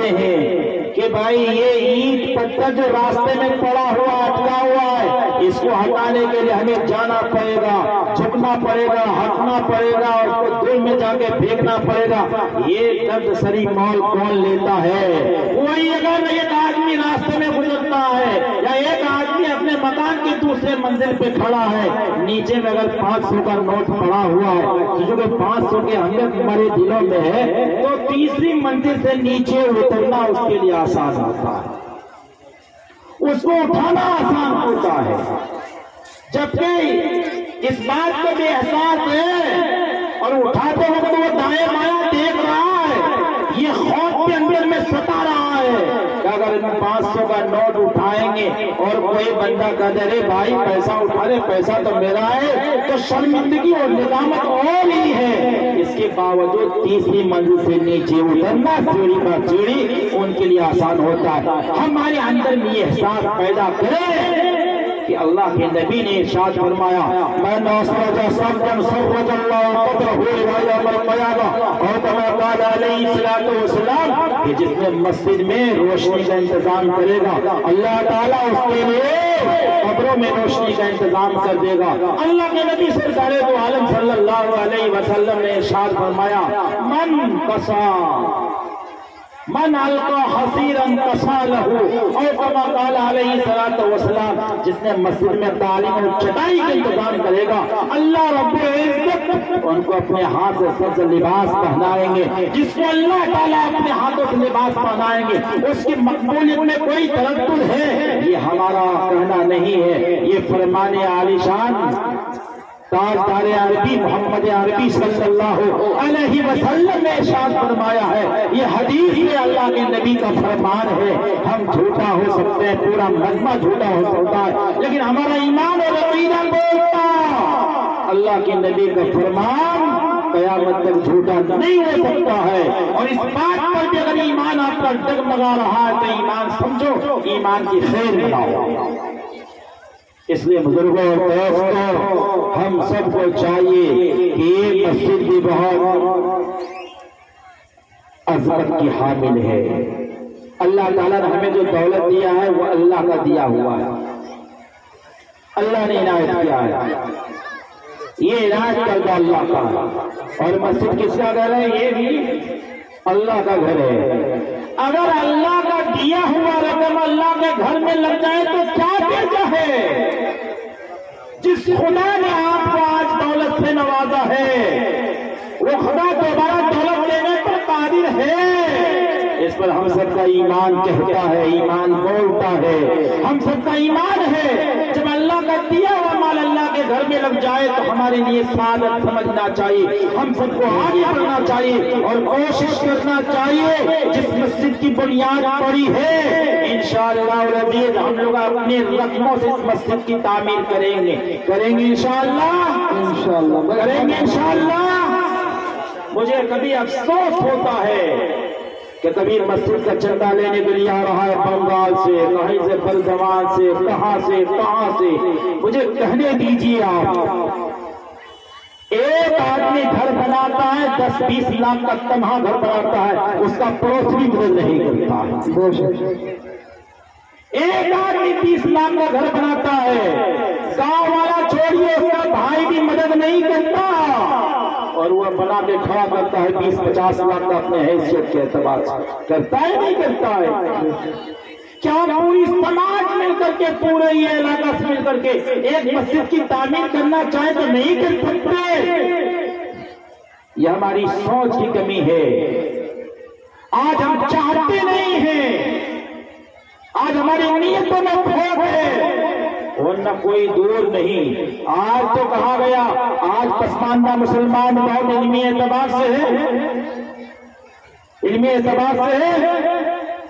ہیں کہ بھائی یہ اینٹ پتھر جو راستے میں پڑا ہوا اٹکا ہوا ہے، اس کو ہٹانے کے لیے ہمیں جانا پڑے گا، جھکنا پڑے گا، ہٹنا پڑے گا، اور اس کو دل میں جا کے پھینکنا پڑے گا۔ یہ درد سری مول کون لیتا ہے؟ وہی اگر ایک آدمی راستے میں گزرتا ہے یا ایک آدمی اپنے مکان کی دوسرے منزل پہ کھڑا ہے، نیچے میں اگر 500 کا نوٹ پڑا ہوا ہے، جو کہ 500 کے اہمیت ہمارے دلوں میں ہے، تو تیسری منزل سے نیچے اترنا اس کے لیے آسان ہوتا ہے، اس کو اٹھانا آسان ہوتا ہے، جبکہ اس بات کو بھی احساس ہے اور اٹھاتے وقت وہ دائیں بائیں دیکھ رہا ہے، یہ خوف کے اندر میں ستا رہا ہے کہ اگر 500 کا نوٹ اٹھائیں گے اور کوئی بندہ کہتے رہے بھائی پیسہ اٹھا لے، پیسہ تو میرا ہے، تو شرمندگی اور ندامت اور ہی ہے۔ اس کے باوجود تیسری منزل سے نیچے اترنا سیڑھی پر سیڑھی ان کے لیے آسان ہوتا ہے۔ ہمارے اندر میں یہ احساس پیدا کرے کہ اللہ کے نبی نے ارشاد فرمایا من اسرج سرجا سرج اللہ قبرہ یوم القیامہ، اور کما قال علیہ الصلوۃ والسلام کہ جس نے مسجد میں روشنی کا انتظام کرے گا اللہ تعالیٰ اس کے لیے قبروں میں روشنی کا انتظام کر دے گا۔ اللہ کے نبی سرکار دو عالم صلی اللہ علیہ وسلم نے ارشاد فرمایا من قصا من القا حصیرا قصا لہ، اور کما قال علیہ الصلوۃ والسلام جس نے مسجد میں تعلیم اور چٹائی کا انتظام کرے گا اللہ رب العزت ان کو اپنے ہاتھ سے سبز لباس پہنائیں گے، جس کو اللہ تعالیٰ اپنے ہاتھوں سے لباس پہنائیں گے اس کی مقبولیت میں کوئی تردد ہے؟ یہ ہمارا کہنا نہیں ہے، یہ فرمان عالی شان
تاجدار عربی محمد عربی صلی اللہ علیہ وسلم نے ارشاد فرمایا ہے، یہ حدیث میں اللہ کے نبی کا فرمان ہے۔ ہم جھوٹا ہو سکتے ہیں، پورا مجمع جھوٹا ہو سکتا ہے، لیکن ہمارا ایمان اور عقیدہ بولتا اللہ کے نبی کا فرمان قیامت تک جھوٹا نہیں ہو سکتا ہے۔ اور اس بات پر بھی اگر ایمان آپ کا ڈگمگا رہا ہے تو ایمان سمجھو، ایمان کی خیر بناؤ۔ اس لیے بزرگوں اور دوستوں، ہم سب کو چاہیے کہ یہ مسجد بھی بہت عظمت کی حامل ہے۔ اللہ تعالیٰ نے ہمیں جو دولت دیا ہے وہ اللہ کا دیا ہوا ہے، اللہ نے عنایت کیا ہے، یہ عنایت کردہ اللہ کا ہے۔ اور مسجد کس کا گھر ہے؟ یہ بھی اللہ کا گھر ہے۔ اگر اللہ کا دیا ہوا رقم اللہ کے گھر میں لگ جائے تو کیا ہے؟ جس خدا نے آپ کو آج دولت سے نوازا ہے وہ خدا دوبارہ دولت دینے پر قادر ہے۔ اس پر ہم سب کا ایمان کہتا ہے، ایمان بولتا ہے، ہم سب کا ایمان ہے جب اللہ کا دیا ہوا مال اللہ کے گھر میں لگ جائے تو ہمارے لیے سعادت سمجھنا چاہیے، ہم سب کو آگے بڑھنا چاہیے اور کوشش کرنا چاہیے۔ جس مسجد کی بنیاد پڑی ہے انشاءاللہ العزیز ہم لوگ اپنے رقموں سے اس مسجد کی تعمیر کریں گے انشاءاللہ کریں گے انشاءاللہ۔ مجھے کبھی افسوس ہوتا ہے کہ کبھی مسجد کا چندہ لینے کے لیے آ رہا ہے بنگال سے، کہیں سے بلدوان سے، کہاں سے، مجھے کہنے دیجیے آپ، ایک آدمی گھر بناتا ہے 10-20 لاکھ کا تنہا گھر بناتا ہے، اس کا پڑوس بھی مدد نہیں کرتا ہے۔ ایک آدمی 30 لاکھ کا گھر بناتا ہے، گاؤں والا چھوڑیے اس کا بھائی بھی مدد نہیں کرتا، اور وہ بنا کے کھڑا کرتا ہے 20-50 لاکھ کا اپنے حیثیت کے اعتبار سے، کرتا ہے نہیں کرتا ہے؟ کیا پوری سماج مل کر کے، پورے یہ علاقہ سے مل کر کے ایک مسجد کی تعمیر کرنا چاہے تو نہیں کر سکتے؟ یہ ہماری سوچ کی کمی ہے، آج ہم چاہتے نہیں ہیں، آج ہماری نیتوں میں کھوٹ ہے، ورنہ کوئی دور نہیں۔ آج تو کہا گیا آج پسماندہ مسلمان بہت علمی اعتبار سے ہے،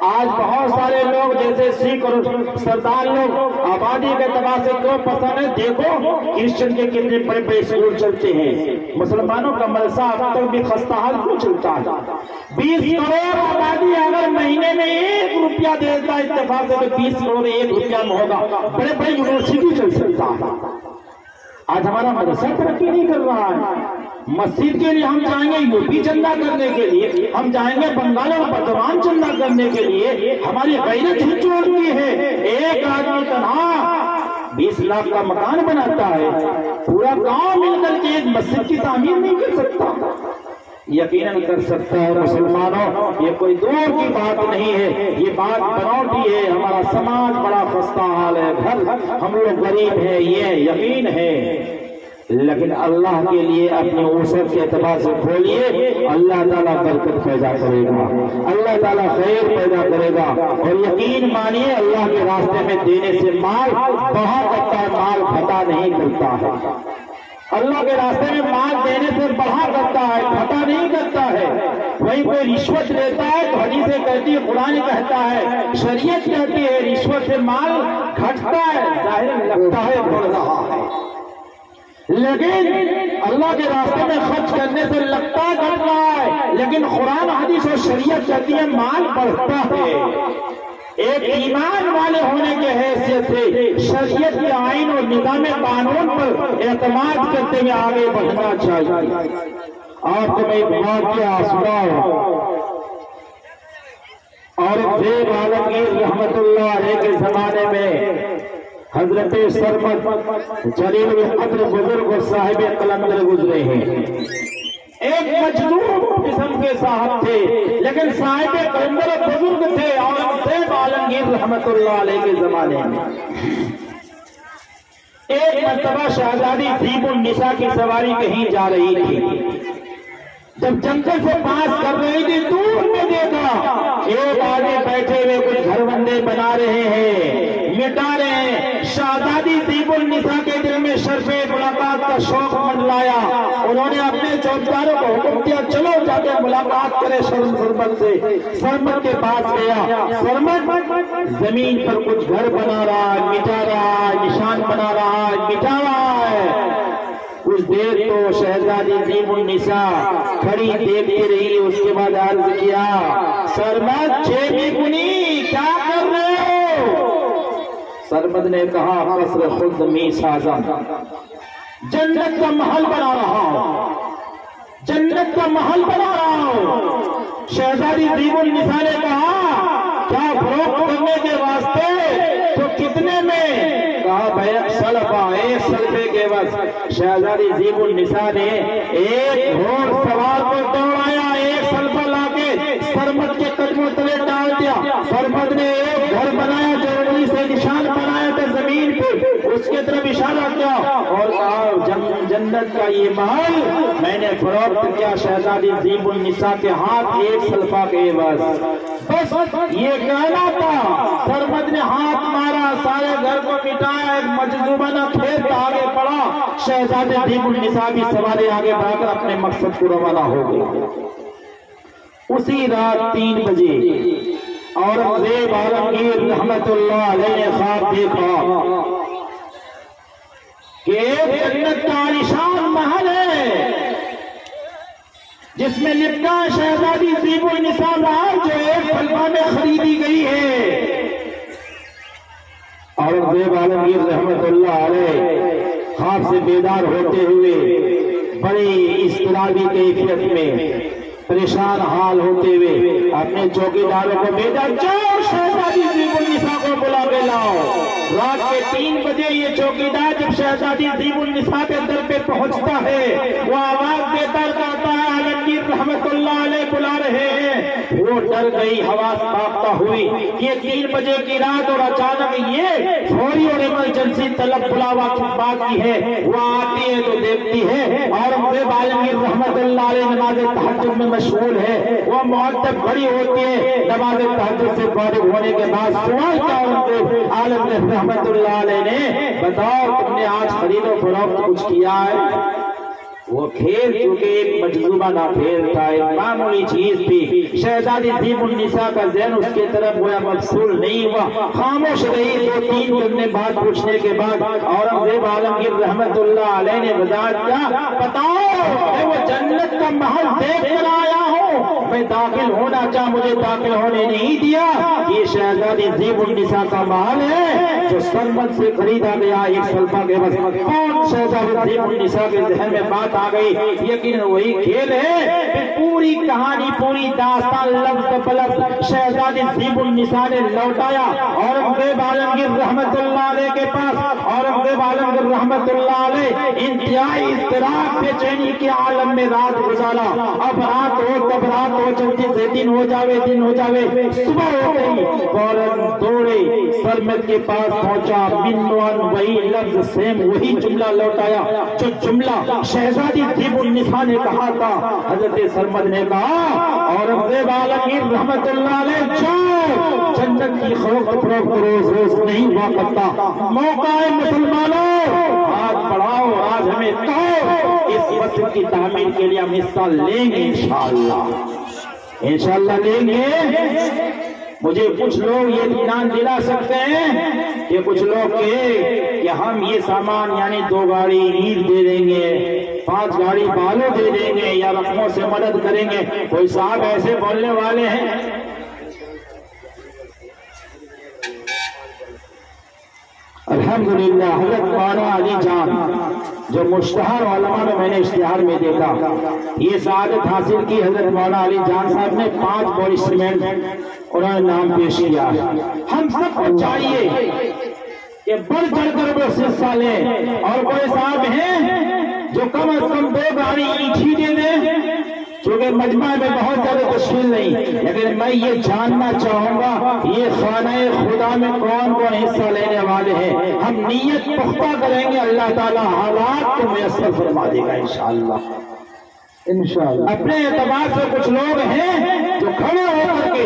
آج بہت سارے لوگ جیسے سکھ اور سردار لوگ آبادی کے اعتبار سے کیوں پسند ہے؟ دیکھو کرسچن کے کتنے بڑے بڑے اسکول چلتے ہیں، مسلمانوں کا مدرسہ اب تک بھی خستہ حال کیوں چلتا ہے؟ 20 کروڑ آبادی اگر مہینے میں 1 روپیہ دیتا ہے اتفاق سے تو 20 کروڑ 1 روپیہ میں ہوگا، بڑے بڑے یونیورسٹی چل سکتا ہے۔ آج ہمارا مدرسہ ترقی نہیں کر رہا ہے۔ مسجد کے لیے ہم جائیں گے یو پی چندہ کرنے کے لیے، ہم جائیں گے بنگال اور بردوان چندہ کرنے کے لیے، ہماری غیرت ہی چھوڑتی ہے۔ ایک آدمی تنہا 20 لاکھ کا مکان بناتا ہے، پورا گاؤں مل کر کے ایک مسجد کی تعمیر نہیں کر سکتا۔ یقیناً کر سکتا ہے مسلمانوں، یہ کوئی دور کی بات نہیں ہے، یہ بات بنوٹی ہے۔ ہمارا سماج بڑا خستہ حال ہے، ہم لوگ غریب ہیں، یہ یقین ہے، لیکن اللہ کے لیے اپنے اوسط کے اعتبار سے کھولیے، اللہ تعالیٰ برکت پیدا کرے گا، اللہ تعالیٰ خیر پیدا کرے گا۔ اور یقین مانیے اللہ کے راستے میں دینے سے مال بہت کرتا ہے، مال پھٹا نہیں کرتا ہے۔ اللہ کے راستے میں مال دینے سے بڑھا کرتا ہے، پھٹا نہیں کرتا ہے۔ وہی کوئی رشوت لیتا ہے تو حدیثیں کہتی ہے، قرآن کہتا ہے، شریعت کہتی ہے رشوت سے مال گھٹتا ہے، ظاہر لگتا ہے بڑھ رہا ہے، لیکن اللہ کے راستے میں خرچ کرنے سے لگتا ہے گھٹ رہا ہے، لیکن قرآن حدیث اور شریعت کہتی ہے مال بڑھتا ہے۔ ایک ایمان والے ہونے کے حیثیت سے شریعت کے آئین اور نظام قانون پر اعتماد کرتے ہوئے آگے بڑھنا چاہیے۔ آپ کو میں ایک واقعہ سناؤں، اور زیب عالمگیر رحمت اللہ علیہ کے زمانے میں حضرت سرمد جلیل القدر بزرگ اور صاحب قلندر گزرے ہیں۔ ایک مجذوب قسم کے صاحب تھے، لیکن صاحب قلندر بزرگ تھے، اور زیب عالمگیر رحمت اللہ علیہ کے زمانے میں ایک مرتبہ شہزادی دیب النساء کی سواری کہیں جا رہی تھی، جب جنگل سے پاس کر رہی تھی دور میں دیکھا ایک آدمی بیٹھے ہوئے کچھ گھر بندے بنا رہے ہیں، مٹا رہے ہیں۔ شہزادی زیب النساء کے دل میں شرف ملاقات کا شوق منڈلایا، انہوں نے اپنے چوکیداروں کو حکم دیا چلو جا کے ملاقات کرے سرمد سے۔ سرمد کے پاس گیا، سرمد زمین پر کچھ گھر بنا رہا ہے، مٹا رہا ہے، نشان بنا رہا ہے، مٹا رہا ہے۔ کچھ دیر تو شہزادی زیب النساء کھڑی دیکھتی رہی، اس کے بعد عرض کیا سرمد چیبی کنی کیا کر رہے ہو؟ سرمد نے کہا قصر خود می سازم، جنت کا محل بنا رہا ہوں، جنت کا محل بنا رہا ہوں۔ شہزادی زیب النساء نے کہا کیا فروخت کرنے کے واسطے؟ تو کتنے میں؟ کہا بیک سلفا، ایک سلفے کے بس۔ شہزادی زیب النساء نے ایک گھوڑ سوار کو دوڑایا، ایک سلفا لا کے سرمد کے قدموں تلے ڈال دیا۔ سرمد نے ایک گھر بنایا جو انگلی سے نشان بنایا تھا زمین پہ، اس کے طرف اشارہ کیا اور کہا جنت کا یہ محل میں نے فروخت کیا شہزادی زیب النساء کے ہاتھ ایک سلفا کے بس یہ کہنا تھا۔ سرمد نے ہاتھ مارا، سارے گھر کو مٹایا، ایک مجذوبانہ کھیت آگے پڑا۔ شہزادی زیب النساء بھی سوارے آگے بڑھ کر اپنے مقصد کو روانہ ہو گئے۔ اسی رات 3 بجے اورنگزیب عالمگیر رحمت اللہ علیہ نے خواب دیکھا کہ ایک جنت کا عالیشان محل ہے جس میں لپٹا شہزادی زیب النساء محل جو ایک سلفا میں خریدی گئی ہے۔ اورنگزیب عالمگیر رحمت اللہ علیہ خواب سے بیدار ہوتے ہوئے بڑی اضطرابی کیفیت میں پریشان حال ہوتے ہوئے اپنے چوکیداروں کو بھیجا جاؤ شہزادی زیب النساء کو بلا کے لاؤ۔ رات کے 3 بجے یہ چوکیدار جب شہزادی زیب النساء کے در پہ پہنچتا ہے وہ آواز دیتا کہتا ہے عالمگیر رحمت اللہ علیہ بلا رہے ہیں۔ وہ ڈر گئی، حواس کانپتا ہوئی، یہ 3 بجے کی رات اور اچانک یہ فوری اور ایمرجنسی طلب بلاوا کی بات کی ہے۔ وہ آتی ہے تو دیکھتی ہے اورنگزیب عالمگیر رحمت اللہ علیہ نماز تہجد میں مشغول ہے۔ وہ مؤدب بڑی ہوتی ہے، نماز تہجد سے فارغ ہونے کے بعد سوال کیا اورنگزیب عالمگیر رحمت اللہ علیہ نے بتاؤ تم نے آج خرید و فروخت کچھ کیا ہے؟ وہ کھیل چونکہ ایک مجذوبانہ کھیل تھا، ایک معمولی چیز تھی۔ شہزادی زیب النساء کا ذہن اس کے طرف گویا مبسول نہیں ہوا، خاموش رہی۔ 2-3 دن بعد پوچھنے کے بعد اورنگزیب عالمگیر رحمت اللہ علیہ نے وضاحت کیا بتاؤ میں وہ جنت کا محل دیکھ کر آیا ہوں، میں داخل ہونا چاہ مجھے داخل ہونے نہیں دیا۔ یہ شہزادی زیب النساء کا محل ہے جو سرمد سے خریدا گیا ایک سلفا کے بس۔ شہزادی زیب النساء کے ذہن میں بات آ گئی، یقین وہی کھیل ہے۔ پوری کہانی، پوری داستان لفظ بلفظ شہزادی زیب النساء نے لوٹایا اورنگزیب عالمگیر رحمت اللہ علیہ کے پاس۔ اورنگزیب عالمگیر رحمت اللہ علیہ انتہائی اضطراب بے چینی کے عالم میں رات گزارا۔ اب رات ہو تب رات ہو، جلدی سے دن ہو جاوے، دن ہو جاوے، صبح ہو گئی۔ فوراً دوڑے سرمد کے پاس پہنچا، منوان وہی لفظ سیم وہی جملہ لوٹایا جو جملہ شہزادی زیب النساء نے کہا تھا۔ حضرت سرمد نے کہا اورنگزیب عالمگیر رحمت اللہ علیہ جاؤ، جنت کی فروخت روز روز نہیں ہوا کرتا، موقع ہے مسلمانوں ہاتھ بڑھاؤ، آج ہمیں کہو اس مسجد کی تعمیر کے لیے ہم حصہ لیں گے انشاءاللہ، انشاءاللہ لیں گے۔ مجھے کچھ لوگ یہ اطمینان دلا سکتے ہیں کہ کچھ لوگ کہے کہ ہم یہ سامان یعنی 2 گاڑی اینٹ دے دیں گے، 5 گاڑی بالو دے دیں گے یا رقموں سے مدد کریں گے۔ کوئی صاحب ایسے بولنے والے ہیں؟ الحمدللہ حضرت مولانا علی جان جو مشتہر علماء میں نے اشتہار میں دیکھا، یہ سعادت حاصل کی حضرت مولانا علی جان صاحب نے 5 بوری سیمنٹ انہوں نے نام پیش کیا۔ ہم سب کو چاہیے کہ بڑھ چڑھ کر وہ حصہ لیں، اور کوئی صاحب ہیں جو کم از کم 2 گاڑی اینٹ ہی دے دیں، چونکہ مجمع میں بہت زیادہ تشکیل نہیں، لیکن میں یہ جاننا چاہوں گا یہ خانہ خدا میں کون کون حصہ لینے والے ہیں۔ ہم نیت پختہ کریں گے، اللہ تعالیٰ حالات کو میسر فرما دے گا انشاءاللہ۔ اپنے اعتبار سے کچھ لوگ ہیں جو کھڑے ہو کر کے